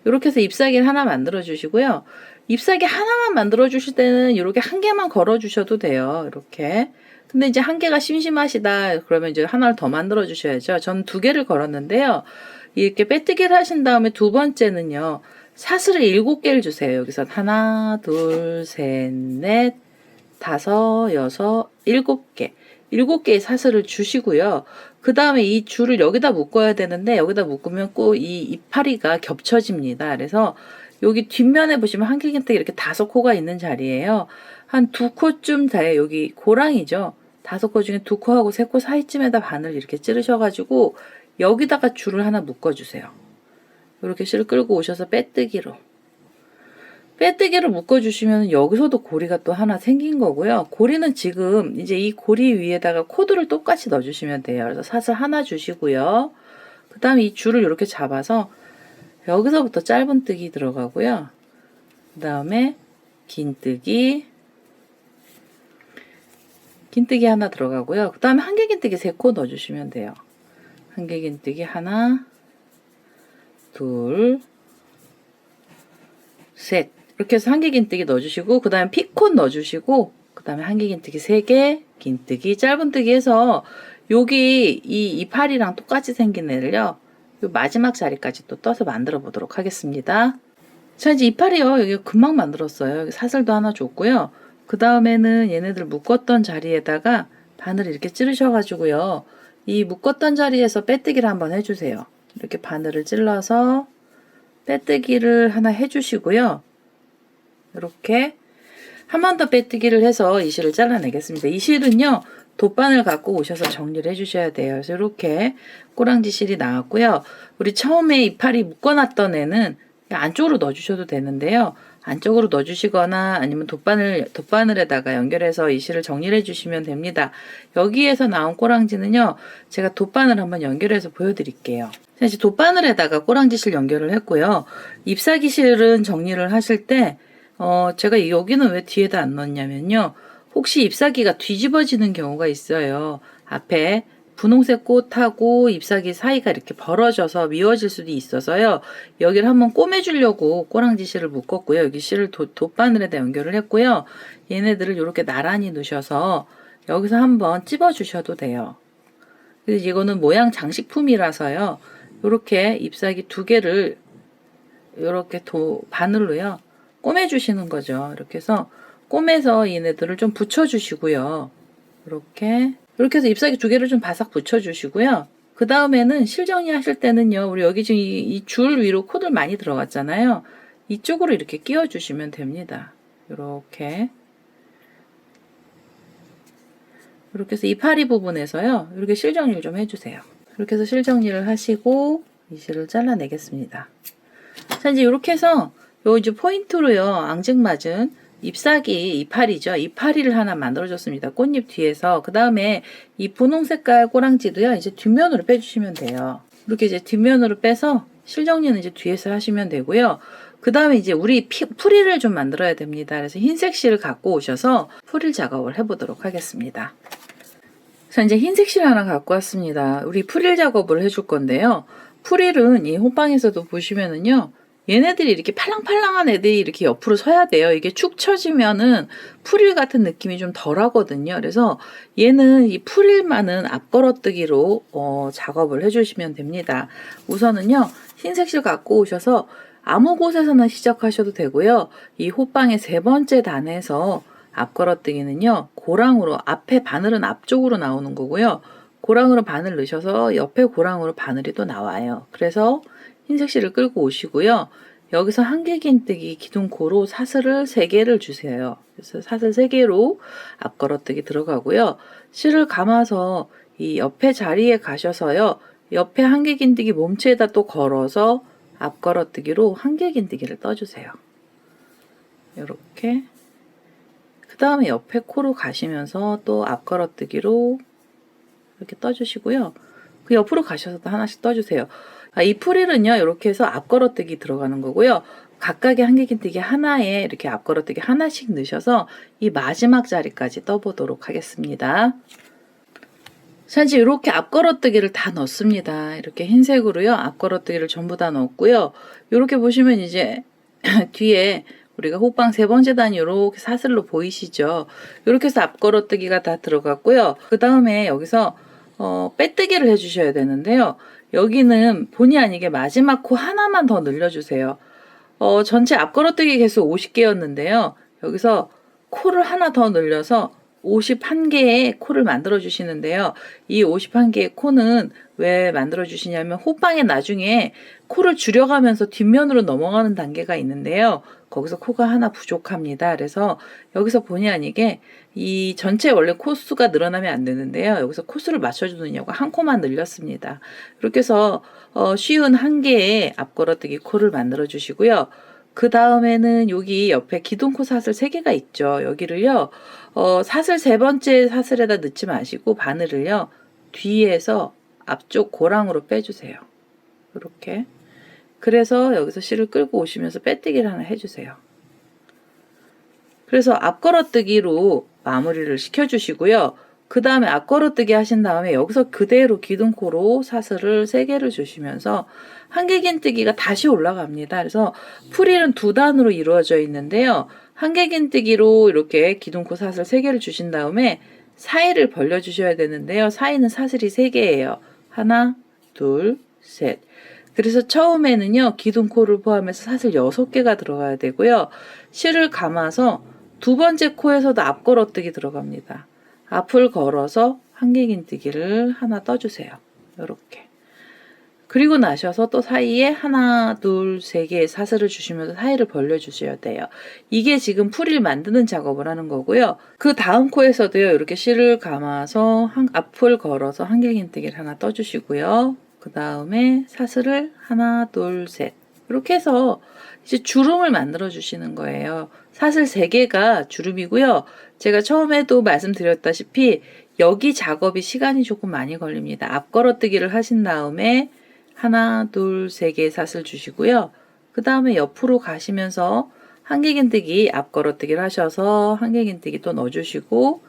이렇게 해서 잎사귀를 하나 만들어 주시고요. 잎사귀 하나만 만들어 주실 때는 이렇게 한 개만 걸어 주셔도 돼요. 이렇게. 근데 이제 한 개가 심심하시다 그러면 이제 하나를 더 만들어 주셔야죠. 전 두 개를 걸었는데요. 이렇게 빼뜨기를 하신 다음에 두 번째는요. 사슬을 7개를 주세요. 여기서 하나, 둘, 셋, 넷, 다섯, 여섯, 7개. 7개의 사슬을 주시고요. 그 다음에 이 줄을 여기다 묶어야 되는데 여기다 묶으면 꼭 이 이파리가 겹쳐집니다. 그래서 여기 뒷면에 보시면 한길긴뜨기 이렇게 5코가 있는 자리예요. 한 2코쯤 돼요. 여기 고랑이죠. 5코 중에 2코하고 3코 사이쯤에다 바늘 이렇게 찌르셔가지고 여기다가 줄을 하나 묶어주세요. 이렇게 실을 끌고 오셔서 빼뜨기로 묶어주시면 여기서도 고리가 또 하나 생긴 거고요. 고리는 지금 이제 이 고리 위에다가 코드를 똑같이 넣어주시면 돼요. 그래서 사슬 하나 주시고요. 그 다음에 이 줄을 이렇게 잡아서 여기서부터 짧은뜨기 들어가고요. 그 다음에 긴뜨기 하나 들어가고요. 그 다음에 한길긴뜨기 3코 넣어주시면 돼요. 한길긴뜨기 하나, 둘, 셋. 이렇게 해서 한길긴뜨기 넣어주시고 그 다음에 피콘 넣어주시고 그 다음에 한길긴뜨기 3개, 긴뜨기, 짧은뜨기 해서 여기 이 이파리랑 똑같이 생긴 애를요. 요 마지막 자리까지 또 떠서 만들어 보도록 하겠습니다. 자, 이제 이파리요. 여기 금방 만들었어요. 여기 사슬도 하나 줬고요. 그 다음에는 얘네들 묶었던 자리에다가 바늘을 이렇게 찌르셔가지고요. 이 묶었던 자리에서 빼뜨기를 한번 해주세요. 이렇게 바늘을 찔러서 빼뜨기를 하나 해주시고요. 이렇게 한 번 더 빼뜨기를 해서 이 실을 잘라내겠습니다. 이 실은요. 돗바늘 갖고 오셔서 정리를 해주셔야 돼요. 그래서 이렇게 꼬랑지 실이 나왔고요. 우리 처음에 이파리 묶어놨던 애는 안쪽으로 넣어주셔도 되는데요. 안쪽으로 넣어주시거나 아니면 돗바늘에다가 연결해서 이 실을 정리를 해주시면 됩니다. 여기에서 나온 꼬랑지는요. 제가 돗바늘 한번 연결해서 보여드릴게요. 이제 돗바늘에다가 꼬랑지 실 연결을 했고요. 잎사귀 실은 정리를 하실 때 제가 여기는 왜 뒤에다 안 넣었냐면요. 혹시 잎사귀가 뒤집어지는 경우가 있어요. 앞에 분홍색 꽃하고 잎사귀 사이가 이렇게 벌어져서 미워질 수도 있어서요. 여기를 한번 꼬매주려고 꼬랑지 실을 묶었고요. 여기 실을 돗바늘에다 연결을 했고요. 얘네들을 이렇게 나란히 놓으셔서 여기서 한번 찝어주셔도 돼요. 그래서 이거는 모양 장식품이라서요. 이렇게 잎사귀 2개를 이렇게 바늘로요. 꼬매주시는 거죠. 이렇게 해서 꼬매서 얘네들을 좀 붙여주시고요. 이렇게 해서 잎사귀 2개를 좀 바싹 붙여주시고요. 그 다음에는 실 정리하실 때는요. 우리 여기 지금 이 줄 위로 코들 많이 들어갔잖아요. 이쪽으로 이렇게 끼워주시면 됩니다. 이렇게 해서 이파리 부분에서요. 이렇게 실 정리를 좀 해주세요. 이렇게 해서 실 정리를 하시고 이 실을 잘라내겠습니다. 자, 이제 이렇게 해서 요 이제 포인트로요. 앙증맞은 잎사귀 이파리죠. 이파리를 하나 만들어줬습니다. 꽃잎 뒤에서. 그 다음에 이 분홍 색깔 꼬랑지도요. 이제 뒷면으로 빼주시면 돼요. 이렇게 이제 뒷면으로 빼서 실 정리는 이제 뒤에서 하시면 되고요. 그 다음에 이제 우리 프릴을 좀 만들어야 됩니다. 그래서 흰색 실을 갖고 오셔서 프릴 작업을 해보도록 하겠습니다. 자, 이제 흰색 실 하나 갖고 왔습니다. 우리 프릴 작업을 해줄 건데요. 프릴은 이 호빵에서도 보시면은요. 얘네들이 이렇게 팔랑팔랑한 애들이 이렇게 옆으로 서야 돼요. 이게 축 처지면은 프릴 같은 느낌이 좀 덜 하거든요. 그래서 얘는 이 프릴만은 앞걸어뜨기로 작업을 해주시면 됩니다. 우선은요. 흰색 실 갖고 오셔서 아무 곳에서나 시작하셔도 되고요. 이 호빵의 3번째 단에서 앞걸어뜨기는요. 고랑으로 앞에 바늘은 앞쪽으로 나오는 거고요. 고랑으로 바늘 넣으셔서 옆에 고랑으로 바늘이 또 나와요. 그래서 흰색 실을 끌고 오시고요. 여기서 한길긴뜨기 기둥코로 사슬을 3개를 주세요. 그래서 사슬 3개로 앞걸어뜨기 들어가고요. 실을 감아서 이 옆에 자리에 가셔서요. 옆에 한길긴뜨기 몸체에다 또 걸어서 앞걸어뜨기로 한길긴뜨기를 떠주세요. 이렇게. 그 다음에 옆에 코로 가시면서 또 앞걸어뜨기로 이렇게 떠주시고요. 그 옆으로 가셔서 또 하나씩 떠주세요. 이 프릴은요, 이렇게 해서 앞걸어뜨기 들어가는 거고요. 각각의 한길긴뜨기 하나에 이렇게 앞걸어뜨기 하나씩 넣으셔서 이 마지막 자리까지 떠보도록 하겠습니다. 자, 이제 이렇게 앞걸어뜨기를 다 넣습니다. 이렇게 흰색으로요, 앞걸어뜨기를 전부 다 넣었고요. 이렇게 보시면 이제 뒤에 우리가 호빵 세 번째 단이 이렇게 사슬로 보이시죠? 이렇게 해서 앞걸어뜨기가 다 들어갔고요. 그 다음에 여기서 빼뜨기를 해주셔야 되는데요. 여기는 본의 아니게 마지막 코 하나만 더 늘려주세요. 전체 앞걸어뜨기 개수 50개였는데요. 여기서 코를 하나 더 늘려서 51개의 코를 만들어 주시는데요. 이 51개의 코는 왜 만들어 주시냐면 호빵에 나중에 코를 줄여가면서 뒷면으로 넘어가는 단계가 있는데요. 거기서 코가 하나 부족합니다. 그래서 여기서 본의 아니게 이 전체 원래 코수가 늘어나면 안 되는데요. 여기서 코수를 맞춰주느냐고 한 코만 늘렸습니다. 이렇게 해서 쉬운 한 개의 앞걸어뜨기 코를 만들어 주시고요. 그 다음에는 여기 옆에 기둥코 사슬 3개가 있죠. 여기를요, 사슬 세 번째 사슬에다 넣지 마시고 바늘을요, 뒤에서 앞쪽 고랑으로 빼주세요. 이렇게. 그래서 여기서 실을 끌고 오시면서 빼뜨기를 하나 해주세요. 그래서 앞걸어뜨기로 마무리를 시켜주시고요. 그 다음에 앞걸어뜨기 하신 다음에 여기서 그대로 기둥코로 사슬을 3개를 주시면서 한길긴뜨기가 다시 올라갑니다. 그래서 프릴은 2단으로 이루어져 있는데요. 한길긴뜨기로 이렇게 기둥코 사슬 3개를 주신 다음에 사이를 벌려 주셔야 되는데요. 사이는 사슬이 3개예요. 하나, 둘, 셋. 그래서 처음에는요, 기둥코를 포함해서 사슬 6개가 들어가야 되고요. 실을 감아서 두 번째 코에서도 앞걸어뜨기 들어갑니다. 앞을 걸어서 한길긴뜨기를 하나 떠주세요. 이렇게. 그리고 나셔서 또 사이에 하나, 둘, 3개의 사슬을 주시면서 사이를 벌려주셔야 돼요. 이게 지금 프릴 만드는 작업을 하는 거고요. 그 다음 코에서도요, 이렇게 실을 감아서 앞을 걸어서 한길긴뜨기를 하나 떠주시고요. 그 다음에 사슬을 하나, 둘, 셋. 이렇게 해서 이제 주름을 만들어 주시는 거예요. 사슬 3개가 주름이고요. 제가 처음에도 말씀드렸다시피 여기 작업이 시간이 조금 많이 걸립니다. 앞걸어뜨기를 하신 다음에 하나, 둘, 3개의 사슬 주시고요. 그 다음에 옆으로 가시면서 한길긴뜨기 앞걸어뜨기를 하셔서 한길긴뜨기 또 넣어주시고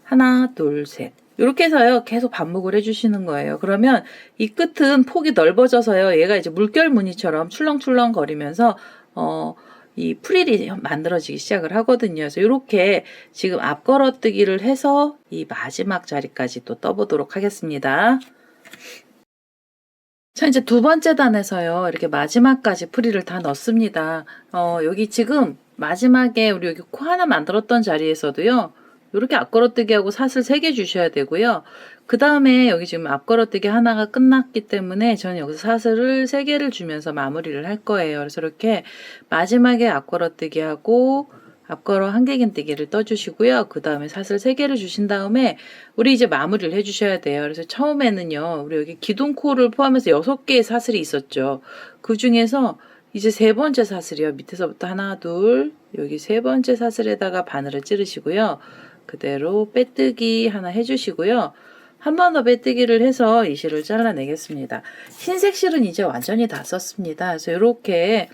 하나, 둘, 셋. 이렇게 해서요, 계속 반복을 해주시는 거예요. 그러면 이 끝은 폭이 넓어져서요, 얘가 이제 물결 무늬처럼 출렁출렁 거리면서, 이 프릴이 만들어지기 시작을 하거든요. 그래서 이렇게 지금 앞걸어뜨기를 해서 이 마지막 자리까지 또 떠보도록 하겠습니다. 자, 이제 두 번째 단에서요, 이렇게 마지막까지 프릴을 다 넣습니다. 여기 지금 마지막에 우리 여기 코 하나 만들었던 자리에서도요, 이렇게 앞걸어뜨기 하고 사슬 3개 주셔야 되고요. 그 다음에 여기 지금 앞걸어뜨기 하나가 끝났기 때문에 저는 여기서 사슬을 3개를 주면서 마무리를 할 거예요. 그래서 이렇게 마지막에 앞걸어뜨기 하고 앞걸어 한길긴뜨기를 떠주시고요. 그 다음에 사슬 3개를 주신 다음에 우리 이제 마무리를 해주셔야 돼요. 그래서 처음에는요, 우리 여기 기둥코를 포함해서 6개의 사슬이 있었죠. 그 중에서 이제 세 번째 사슬이요. 밑에서부터 하나, 둘, 여기 세 번째 사슬에다가 바늘을 찌르시고요. 그대로 빼뜨기 하나 해주시고요. 한 번 더 빼뜨기를 해서 이 실을 잘라내겠습니다. 흰색 실은 이제 완전히 다 썼습니다. 그래서 이렇게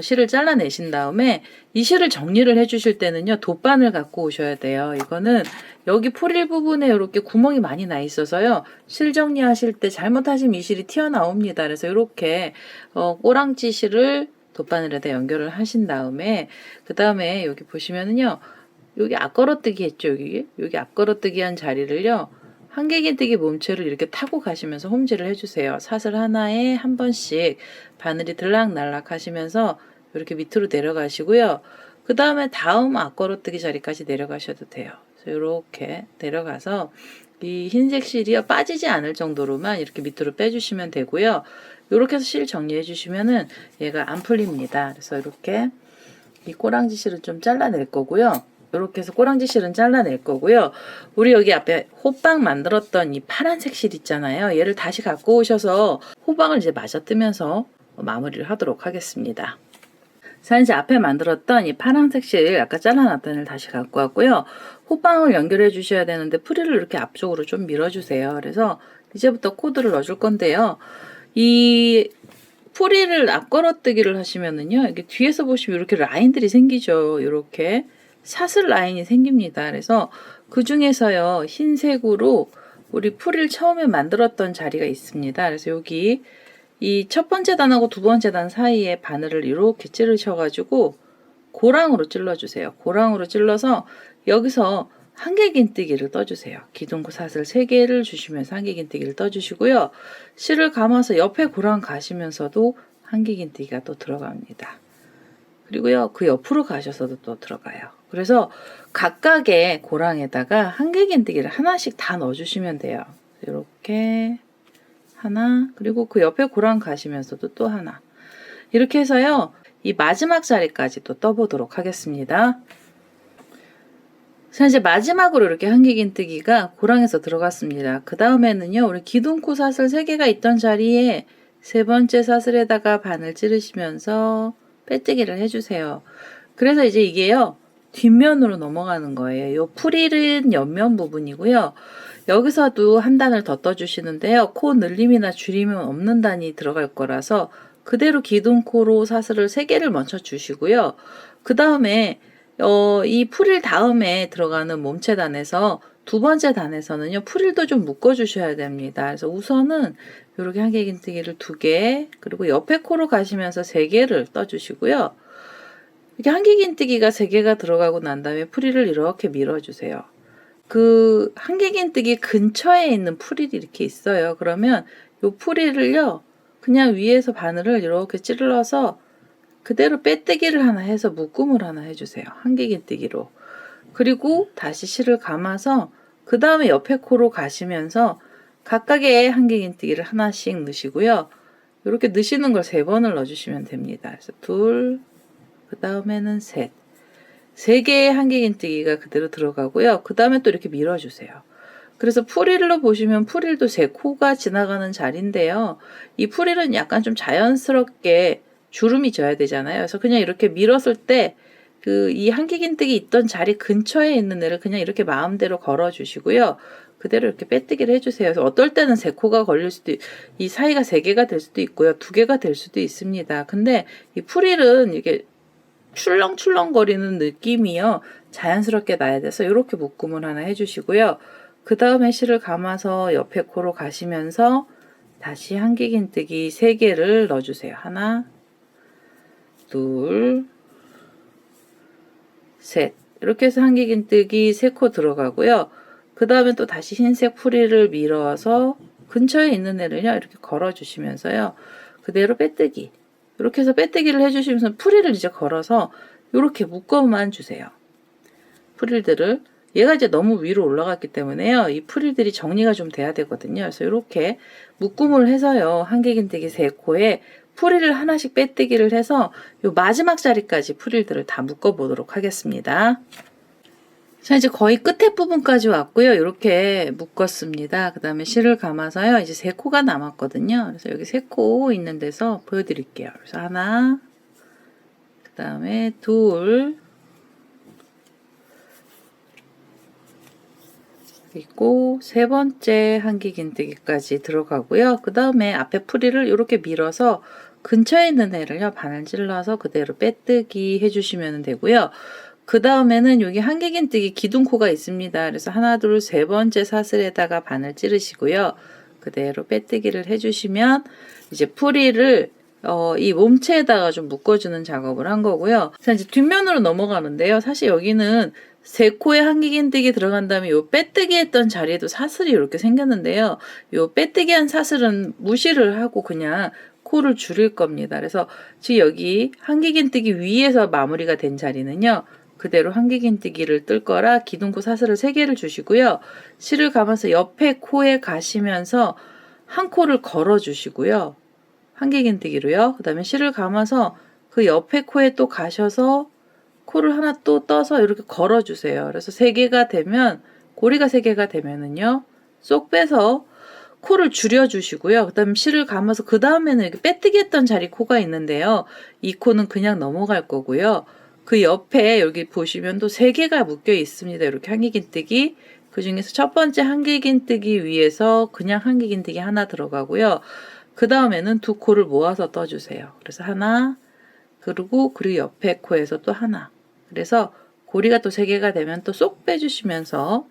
실을 잘라내신 다음에 이 실을 정리를 해주실 때는요, 돗바늘 갖고 오셔야 돼요. 이거는 여기 프릴 부분에 이렇게 구멍이 많이 나 있어서요, 실 정리하실 때 잘못하시면 이 실이 튀어나옵니다. 그래서 이렇게 꼬랑지 실을 돗바늘에다 연결을 하신 다음에 그 다음에 여기 보시면은요, 여기 앞걸어뜨기 했죠. 여기 앞걸어뜨기 한 자리를요, 한길긴뜨기 몸체를 이렇게 타고 가시면서 홈질을 해주세요. 사슬 하나에 한 번씩 바늘이 들락날락 하시면서 이렇게 밑으로 내려가시고요. 그 다음에 다음 앞걸어뜨기 자리까지 내려가셔도 돼요. 그래서 이렇게 내려가서 이 흰색 실이요, 빠지지 않을 정도로만 이렇게 밑으로 빼주시면 되고요. 이렇게 해서 실 정리해 주시면은 얘가 안 풀립니다. 그래서 이렇게 이 꼬랑지 실을 좀 잘라낼 거고요. 이렇게 해서 꼬랑지 실은 잘라낼 거고요. 우리 여기 앞에 호빵 만들었던 이 파란색 실 있잖아요. 얘를 다시 갖고 오셔서 호빵을 이제 맞아뜨면서 마무리를 하도록 하겠습니다. 자, 이제 앞에 만들었던 이 파란색 실 아까 잘라놨던 애를 다시 갖고 왔고요. 호빵을 연결해 주셔야 되는데 프릴을 이렇게 앞쪽으로 좀 밀어주세요. 그래서 이제부터 코드를 넣어줄 건데요. 이 프릴을 앞걸어뜨기를 하시면은요, 이게 뒤에서 보시면 이렇게 라인들이 생기죠. 이렇게 사슬 라인이 생깁니다. 그래서 그 중에서요, 흰색으로 우리 프릴 처음에 만들었던 자리가 있습니다. 그래서 여기 이 첫 번째 단하고 두 번째 단 사이에 바늘을 이렇게 찌르셔가지고 고랑으로 찔러주세요. 고랑으로 찔러서 여기서 한길긴뜨기를 떠주세요. 기둥코 사슬 3개를 주시면서 한길긴뜨기를 떠주시고요. 실을 감아서 옆에 고랑 가시면서도 한길긴뜨기가 또 들어갑니다. 그리고요, 그 옆으로 가셔서도 또 들어가요. 그래서 각각의 고랑에다가 한길긴뜨기를 하나씩 다 넣어주시면 돼요. 이렇게 하나, 그리고 그 옆에 고랑 가시면서도 또 하나. 이렇게 해서요, 이 마지막 자리까지 또 떠보도록 하겠습니다. 자, 이제 마지막으로 이렇게 한길긴뜨기가 고랑에서 들어갔습니다. 그 다음에는요, 우리 기둥코 사슬 3개가 있던 자리에 세 번째 사슬에다가 바늘 찌르시면서 빼뜨기를 해주세요. 그래서 이제 이게요, 뒷면으로 넘어가는 거예요. 요 프릴은 옆면 부분이고요. 여기서도 한 단을 더 떠주시는데요. 코 늘림이나 줄이면 없는 단이 들어갈 거라서 그대로 기둥코로 사슬을 3개를 먼저 주시고요. 그 다음에 이 프릴 다음에 들어가는 몸체 단에서 두 번째 단에서는요, 프릴도 좀 묶어주셔야 됩니다. 그래서 우선은 이렇게 한길긴뜨기를 2개, 그리고 옆에 코로 가시면서 3개를 떠주시고요. 이렇게 한길긴뜨기가 3개가 들어가고 난 다음에 프릴을 이렇게 밀어주세요. 그 한길긴뜨기 근처에 있는 프릴이 이렇게 있어요. 그러면 이 프릴을요, 그냥 위에서 바늘을 이렇게 찔러서 그대로 빼뜨기를 하나 해서 묶음을 하나 해주세요. 한길긴뜨기로. 그리고 다시 실을 감아서 그 다음에 옆에 코로 가시면서 각각의 한길긴뜨기를 하나씩 넣으시고요. 이렇게 넣으시는 걸 3번을 넣어주시면 됩니다. 그래서 2, 그 다음에는 3. 3개의 한길긴뜨기가 그대로 들어가고요. 그 다음에 또 이렇게 밀어주세요. 그래서 프릴로 보시면 프릴도 3코가 지나가는 자리인데요. 이 프릴은 약간 좀 자연스럽게 주름이 져야 되잖아요. 그래서 그냥 이렇게 밀었을 때 이 한길긴뜨기 있던 자리 근처에 있는 애를 그냥 이렇게 마음대로 걸어주시고요. 그대로 이렇게 빼뜨기를 해주세요. 그래서 어떨 때는 3코가 걸릴 수도, 이 사이가 3개가 될 수도 있고요. 2개가 될 수도 있습니다. 근데 이 프릴은 이게 출렁출렁 거리는 느낌이요, 자연스럽게 나야 돼서 이렇게 묶음을 하나 해주시고요. 그 다음에 실을 감아서 옆에 코로 가시면서 다시 한길긴뜨기 3개를 넣어주세요. 하나, 둘, 셋. 이렇게 해서 한길긴뜨기 3코 들어가고요. 그 다음에 또 다시 흰색 프릴을 밀어서 근처에 있는 애를요, 이렇게 걸어주시면서요, 그대로 빼뜨기. 이렇게 해서 빼뜨기를 해주시면서 프릴을 이제 걸어서 이렇게 묶어만 주세요. 프릴들을. 얘가 이제 너무 위로 올라갔기 때문에요, 이 프릴들이 정리가 좀 돼야 되거든요. 그래서 이렇게 묶음을 해서요, 한길긴뜨기 3코에 프릴을 하나씩 빼뜨기를 해서 요 마지막 자리까지 프릴들을 다 묶어 보도록 하겠습니다. 자, 이제 거의 끝에 부분까지 왔고요. 이렇게 묶었습니다. 그 다음에 실을 감아서요, 이제 3코가 남았거든요. 그래서 여기 3코 있는 데서 보여드릴게요. 그래서 하나, 그 다음에 둘, 그리고 3번째 한길긴뜨기까지 들어가고요. 그 다음에 앞에 프릴을 이렇게 밀어서 근처에 있는 애를요, 바늘 찔러서 그대로 빼뜨기 해주시면 되고요. 그 다음에는 여기 한길긴뜨기 기둥코가 있습니다. 그래서 하나, 둘, 3번째 사슬에다가 바늘 찌르시고요. 그대로 빼뜨기를 해주시면 이제 프릴을 이 몸체에다가 좀 묶어주는 작업을 한 거고요. 자, 이제 뒷면으로 넘어가는데요. 사실 여기는 3코에 한길긴뜨기 들어간 다음에 요 빼뜨기 했던 자리에도 사슬이 이렇게 생겼는데요. 요 빼뜨기 한 사슬은 무시를 하고 그냥 코를 줄일 겁니다. 그래서 지금 여기 한길긴뜨기 위에서 마무리가 된 자리는요, 그대로 한길긴뜨기를 뜰 거라 기둥코 사슬을 3개를 주시고요. 실을 감아서 옆에 코에 가시면서 한 코를 걸어 주시고요. 한길긴뜨기로요. 그 다음에 실을 감아서 그 옆에 코에 또 가셔서 코를 하나 또 떠서 이렇게 걸어주세요. 그래서 3개가 되면, 고리가 3개가 되면은요, 쏙 빼서 코를 줄여주시고요. 그 다음에 실을 감아서 그 다음에는 이렇게 빼뜨기 했던 자리 코가 있는데요. 이 코는 그냥 넘어갈 거고요. 그 옆에 여기 보시면 또 3개가 묶여 있습니다. 이렇게 한길긴뜨기. 그 중에서 첫 번째 한길긴뜨기 위에서 그냥 한길긴뜨기 하나 들어가고요. 그 다음에는 2코를 모아서 떠주세요. 그래서 하나, 그리고 옆에 코에서 또 하나. 그래서 고리가 또 3개가 되면 또 쏙 빼주시면서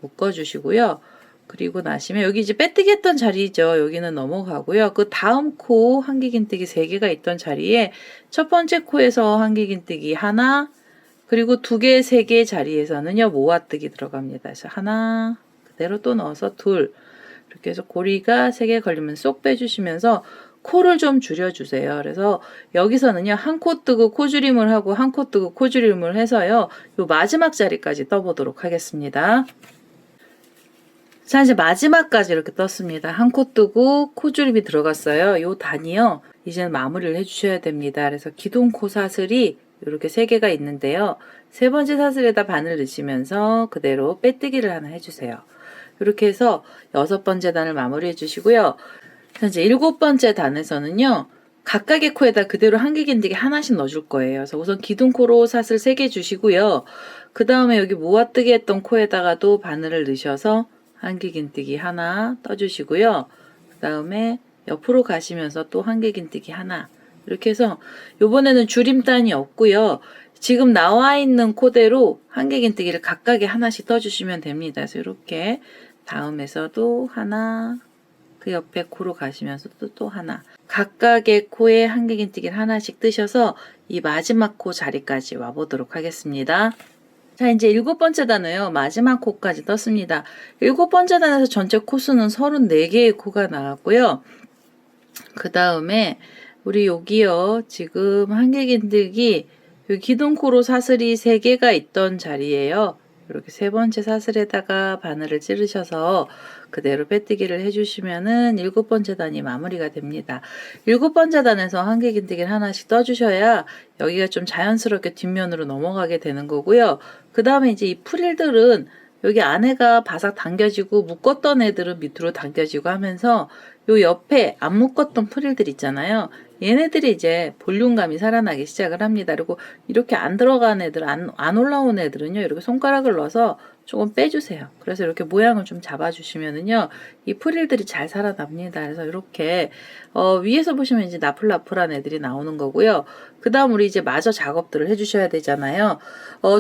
묶어주시고요. 그리고 나시면 여기 이제 빼뜨기 했던 자리죠. 여기는 넘어가고요. 그 다음 코 한길긴뜨기 3개가 있던 자리에 첫 번째 코에서 한길긴뜨기 하나, 그리고 2개, 3개 자리에서는요, 모아뜨기 들어갑니다. 그래서 하나, 그대로 또 넣어서 둘. 이렇게 해서 고리가 3개 걸리면 쏙 빼주시면서 코를 좀 줄여주세요. 그래서 여기서는요, 한 코 뜨고 코줄임을 하고 한 코 뜨고 코줄임을 해서요, 요 마지막 자리까지 떠보도록 하겠습니다. 자, 이제 마지막까지 이렇게 떴습니다. 한 코 뜨고 코줄임이 들어갔어요. 요 단이요, 이제는 마무리를 해주셔야 됩니다. 그래서 기둥코 사슬이 이렇게 3개가 있는데요. 3번째 사슬에다 바늘 넣으시면서 그대로 빼뜨기를 하나 해주세요. 이렇게 해서 6번째 단을 마무리 해주시고요. 자, 이제 7번째 단에서는요, 각각의 코에다 그대로 한길긴뜨기 하나씩 넣어줄 거예요. 그래서 우선 기둥코로 사슬 3개 주시고요. 그 다음에 여기 모아뜨기 했던 코에다가도 바늘을 넣으셔서 한길긴뜨기 하나 떠주시고요. 그 다음에 옆으로 가시면서 또 한길긴뜨기 하나. 이렇게 해서 요번에는 줄임단이 없고요. 지금 나와 있는 코대로 한길긴뜨기를 각각에 하나씩 떠주시면 됩니다. 그래서 이렇게 다음에서도 하나, 그 옆에 코로 가시면서 또 하나, 각각의 코에 한길긴뜨기를 하나씩 뜨셔서 이 마지막 코 자리까지 와보도록 하겠습니다. 자, 이제 7번째 단어요. 마지막 코까지 떴습니다. 7번째 단에서 전체 코수는 34개의 코가 나왔고요. 그 다음에 우리 여기요, 지금 한길긴뜨기 여기 기둥코로 사슬이 3개가 있던 자리에요. 이렇게 3번째 사슬에다가 바늘을 찌르셔서 그대로 빼뜨기를 해주시면은 7번째 단이 마무리가 됩니다. 7번째 단에서 한길긴뜨기를 하나씩 떠주셔야 여기가 좀 자연스럽게 뒷면으로 넘어가게 되는 거고요. 그 다음에 이제 이 프릴들은 여기 안에가 바삭 당겨지고 묶었던 애들은 밑으로 당겨지고 하면서 요 옆에 안 묶었던 프릴들 있잖아요. 얘네들이 이제 볼륨감이 살아나기 시작을 합니다. 그리고 이렇게 안 들어간 애들, 안 올라온 애들은요, 이렇게 손가락을 넣어서 조금 빼주세요. 그래서 이렇게 모양을 좀 잡아주시면은요, 이 프릴들이 잘 살아납니다. 그래서 이렇게, 위에서 보시면 이제 나풀나풀한 애들이 나오는 거고요. 그 다음 우리 이제 마저 작업들을 해주셔야 되잖아요.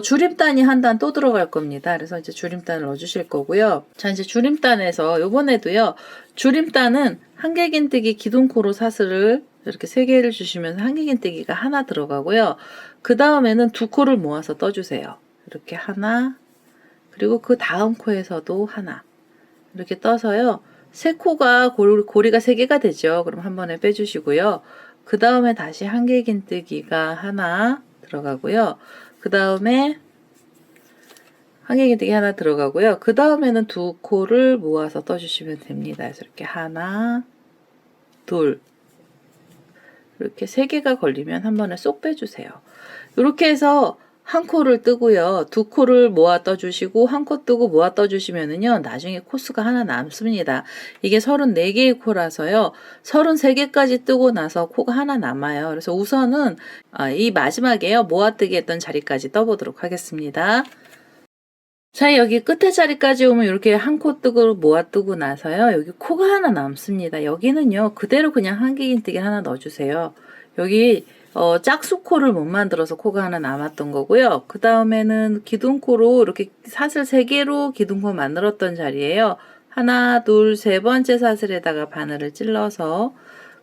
줄임단이 한 단 또 들어갈 겁니다. 그래서 이제 줄임단을 넣어주실 거고요. 자, 이제 줄임단에서 요번에도요, 줄임단은 한길긴뜨기 기둥코로 사슬을 이렇게 3개를 주시면서 한길긴뜨기가 하나 들어가고요. 그 다음에는 2코를 모아서 떠주세요. 이렇게 하나, 그리고 그 다음 코에서도 하나. 이렇게 떠서요. 3코가 고리가 3개가 되죠. 그럼 한 번에 빼주시고요. 그 다음에 다시 한길긴뜨기가 하나 들어가고요. 그 다음에 한길긴뜨기 하나 들어가고요. 그 다음에는 2코를 모아서 떠주시면 됩니다. 그래서 이렇게 하나, 둘, 이렇게 3개가 걸리면 한 번에 쏙 빼주세요. 이렇게 해서 한 코를 뜨고요. 2코를 모아 떠주시고 한 코 뜨고 모아 떠주시면은요, 나중에 코수가 하나 남습니다. 이게 34개의 코라서요. 33개까지 뜨고 나서 코가 하나 남아요. 그래서 우선은 이 마지막에요, 모아뜨기 했던 자리까지 떠보도록 하겠습니다. 자, 여기 끝에 자리까지 오면 이렇게 한 코 뜨고 모아 뜨고 나서요, 여기 코가 하나 남습니다. 여기는요, 그대로 그냥 한길긴뜨기 하나 넣어주세요. 여기 짝수코를 못 만들어서 코가 하나 남았던 거고요. 그 다음에는 기둥코로 이렇게 사슬 3개로 기둥코 만들었던 자리에요. 하나, 둘, 3번째 사슬에다가 바늘을 찔러서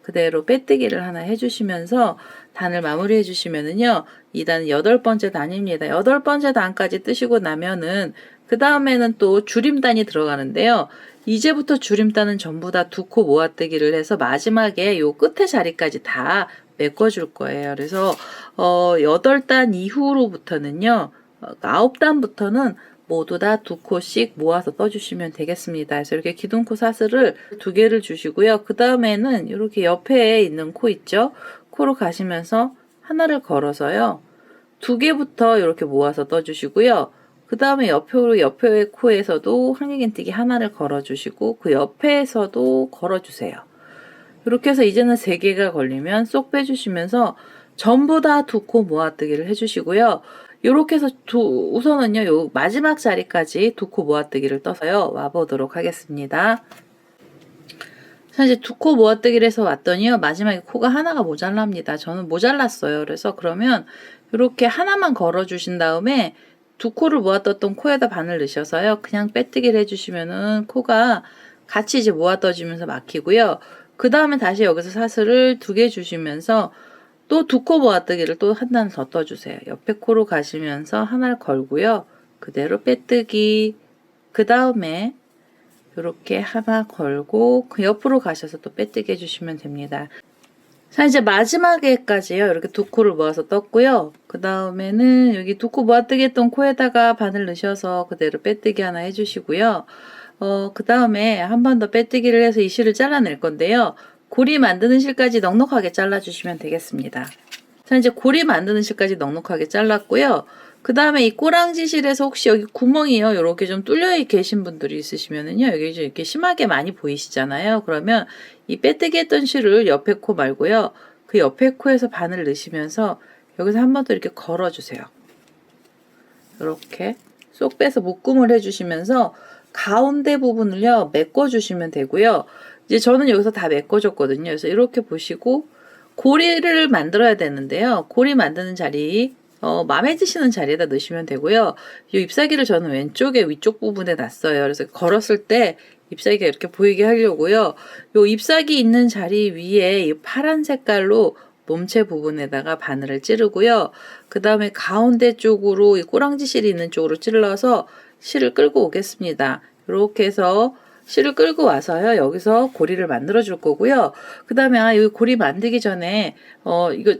그대로 빼뜨기를 하나 해주시면서 단을 마무리 해주시면은요, 이 단은 8번째 단입니다. 8번째 단까지 뜨시고 나면은 그 다음에는 또 줄임단이 들어가는데요. 이제부터 줄임단은 전부 다 2코 모아뜨기를 해서 마지막에 요 끝에 자리까지 다 메꿔줄 거예요. 그래서 8단 이후로부터는요, 9단부터는 모두 다 2코씩 모아서 떠주시면 되겠습니다. 그래서 이렇게 기둥코 사슬을 2개를 주시고요. 그 다음에는 이렇게 옆에 있는 코 있죠? 코로 가시면서 하나를 걸어서요, 2개부터 이렇게 모아서 떠주시고요. 그 다음에 옆에 코에서도 한길긴뜨기 하나를 걸어주시고 그 옆에서도 걸어주세요. 이렇게 해서 이제는 3개가 걸리면 쏙 빼주시면서 전부 다 2코 모아뜨기를 해주시고요. 이렇게 해서 우선은요, 요 마지막 자리까지 2코 모아뜨기를 떠서요, 와보도록 하겠습니다. 자, 이제 2코 모아뜨기를 해서 왔더니요, 마지막에 코가 하나가 모자랍니다. 저는 모자랐어요. 그래서 그러면 이렇게 하나만 걸어주신 다음에 2코를 모아떴던 코에다 바늘 넣으셔서요, 그냥 빼뜨기를 해주시면은 코가 같이 이제 모아떠지면서 막히고요. 그 다음에 다시 여기서 사슬을 2개 주시면서 또 2코 모아뜨기를 또 한 단 더 떠주세요. 옆에 코로 가시면서 하나를 걸고요. 그대로 빼뜨기. 그 다음에 이렇게 하나 걸고 그 옆으로 가셔서 또 빼뜨기 해주시면 됩니다. 자, 이제 마지막에까지요. 이렇게 2코를 모아서 떴고요. 그 다음에는 여기 2코 모아뜨기 했던 코에다가 바늘 넣으셔서 그대로 빼뜨기 하나 해주시고요. 그 다음에 한 번 더 빼뜨기를 해서 이 실을 잘라낼 건데요. 고리 만드는 실까지 넉넉하게 잘라주시면 되겠습니다. 자, 이제 고리 만드는 실까지 넉넉하게 잘랐고요. 그 다음에 이 꼬랑지 실에서 혹시 여기 구멍이요, 이렇게 좀 뚫려 계신 분들이 있으시면은요, 여기 좀 이렇게 심하게 많이 보이시잖아요. 그러면 이 빼뜨기 했던 실을 옆에 코 말고요, 그 옆에 코에서 바늘 넣으시면서 여기서 한 번 더 이렇게 걸어주세요. 이렇게 쏙 빼서 묶음을 해주시면서 가운데 부분을요, 메꿔주시면 되고요. 이제 저는 여기서 다 메꿔줬거든요. 그래서 이렇게 보시고 고리를 만들어야 되는데요. 고리 만드는 자리, 마음에 드시는 자리에다 넣으시면 되고요. 이 잎사귀를 저는 왼쪽에 위쪽 부분에 놨어요. 그래서 걸었을 때 잎사귀가 이렇게 보이게 하려고요. 요 잎사귀 있는 자리 위에 이 파란 색깔로 몸체 부분에다가 바늘을 찌르고요. 그 다음에 가운데 쪽으로 이 꼬랑지 실이 있는 쪽으로 찔러서 실을 끌고 오겠습니다. 이렇게 해서 실을 끌고 와서요, 여기서 고리를 만들어 줄 거고요. 그 다음에 이 고리 만들기 전에 이거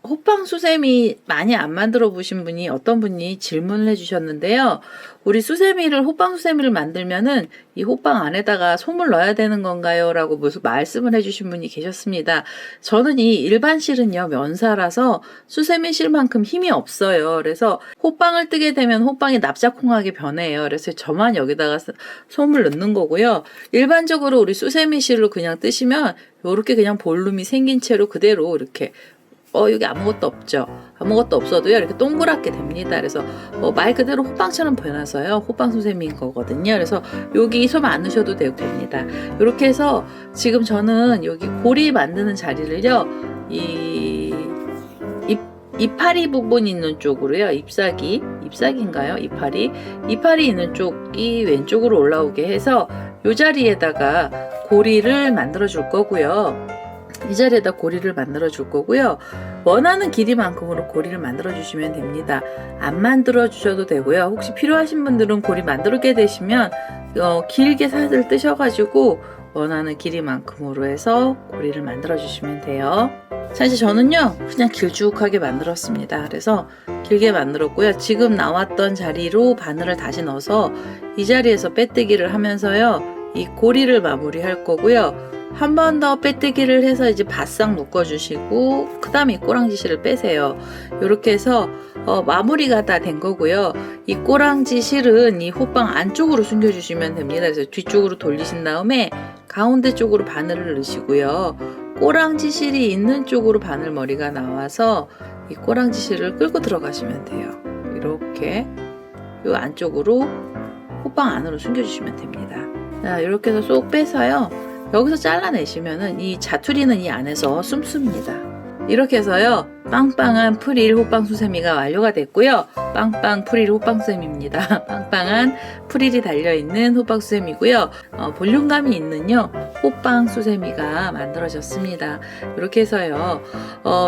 호빵 수세미 많이 안 만들어 보신 분이 어떤 분이 질문을 해주셨는데요. 우리 수세미를 호빵 수세미를 만들면은 이 호빵 안에다가 솜을 넣어야 되는 건가요? 라고 무슨 말씀을 해주신 분이 계셨습니다. 저는 이 일반 실은요, 면사라서 수세미 실만큼 힘이 없어요. 그래서 호빵을 뜨게 되면 호빵이 납작홍하게 변해요. 그래서 저만 여기다가 솜을 넣는 거고요. 일반적으로 우리 수세미 실로 그냥 뜨시면 이렇게 그냥 볼륨이 생긴 채로 그대로 이렇게 여기 아무것도 없죠. 아무것도 없어도요, 이렇게 동그랗게 됩니다. 그래서 말 그대로 호빵처럼 변해서요, 호빵 수세미인 거거든요. 그래서 여기 솜 안 넣으셔도 됩니다. 이렇게 해서 지금 저는 여기 고리 만드는 자리를요, 이파리 부분 있는 쪽으로요, 잎사귀인가요? 이파리 있는 쪽이 왼쪽으로 올라오게 해서 이 자리에다가 고리를 만들어 줄 거고요. 이 자리에다 고리를 만들어 줄 거고요. 원하는 길이만큼으로 고리를 만들어 주시면 됩니다. 안 만들어 주셔도 되고요. 혹시 필요하신 분들은 고리 만들게 되시면 길게 사슬 뜨셔가지고 원하는 길이만큼으로 해서 고리를 만들어 주시면 돼요. 사실 저는요, 그냥 길쭉하게 만들었습니다. 그래서 길게 만들었고요. 지금 나왔던 자리로 바늘을 다시 넣어서 이 자리에서 빼뜨기를 하면서요, 이 고리를 마무리할 거고요. 한 번 더 빼뜨기를 해서 이제 바싹 묶어주시고 그 다음에 이 꼬랑지 실을 빼세요. 이렇게 해서 마무리가 다 된 거고요. 이 꼬랑지 실은 이 호빵 안쪽으로 숨겨주시면 됩니다. 그래서 뒤쪽으로 돌리신 다음에 가운데 쪽으로 바늘을 넣으시고요. 꼬랑지 실이 있는 쪽으로 바늘머리가 나와서 이 꼬랑지 실을 끌고 들어가시면 돼요. 이렇게 이 안쪽으로 호빵 안으로 숨겨주시면 됩니다. 자, 이렇게 해서 쏙 빼서요, 여기서 잘라내시면은 이 자투리는 이 안에서 숨습니다. 이렇게 해서요, 빵빵한 프릴 호빵 수세미가 완료가 됐고요. 빵빵 프릴 호빵 수세미입니다. 빵빵한 프릴이 달려있는 호빵 수세미고요. 볼륨감이 있는요, 호빵 수세미가 만들어졌습니다. 이렇게 해서요,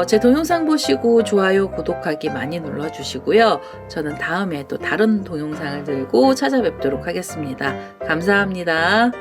제 동영상 보시고 좋아요, 구독하기 많이 눌러주시고요. 저는 다음에 또 다른 동영상을 들고 찾아뵙도록 하겠습니다. 감사합니다.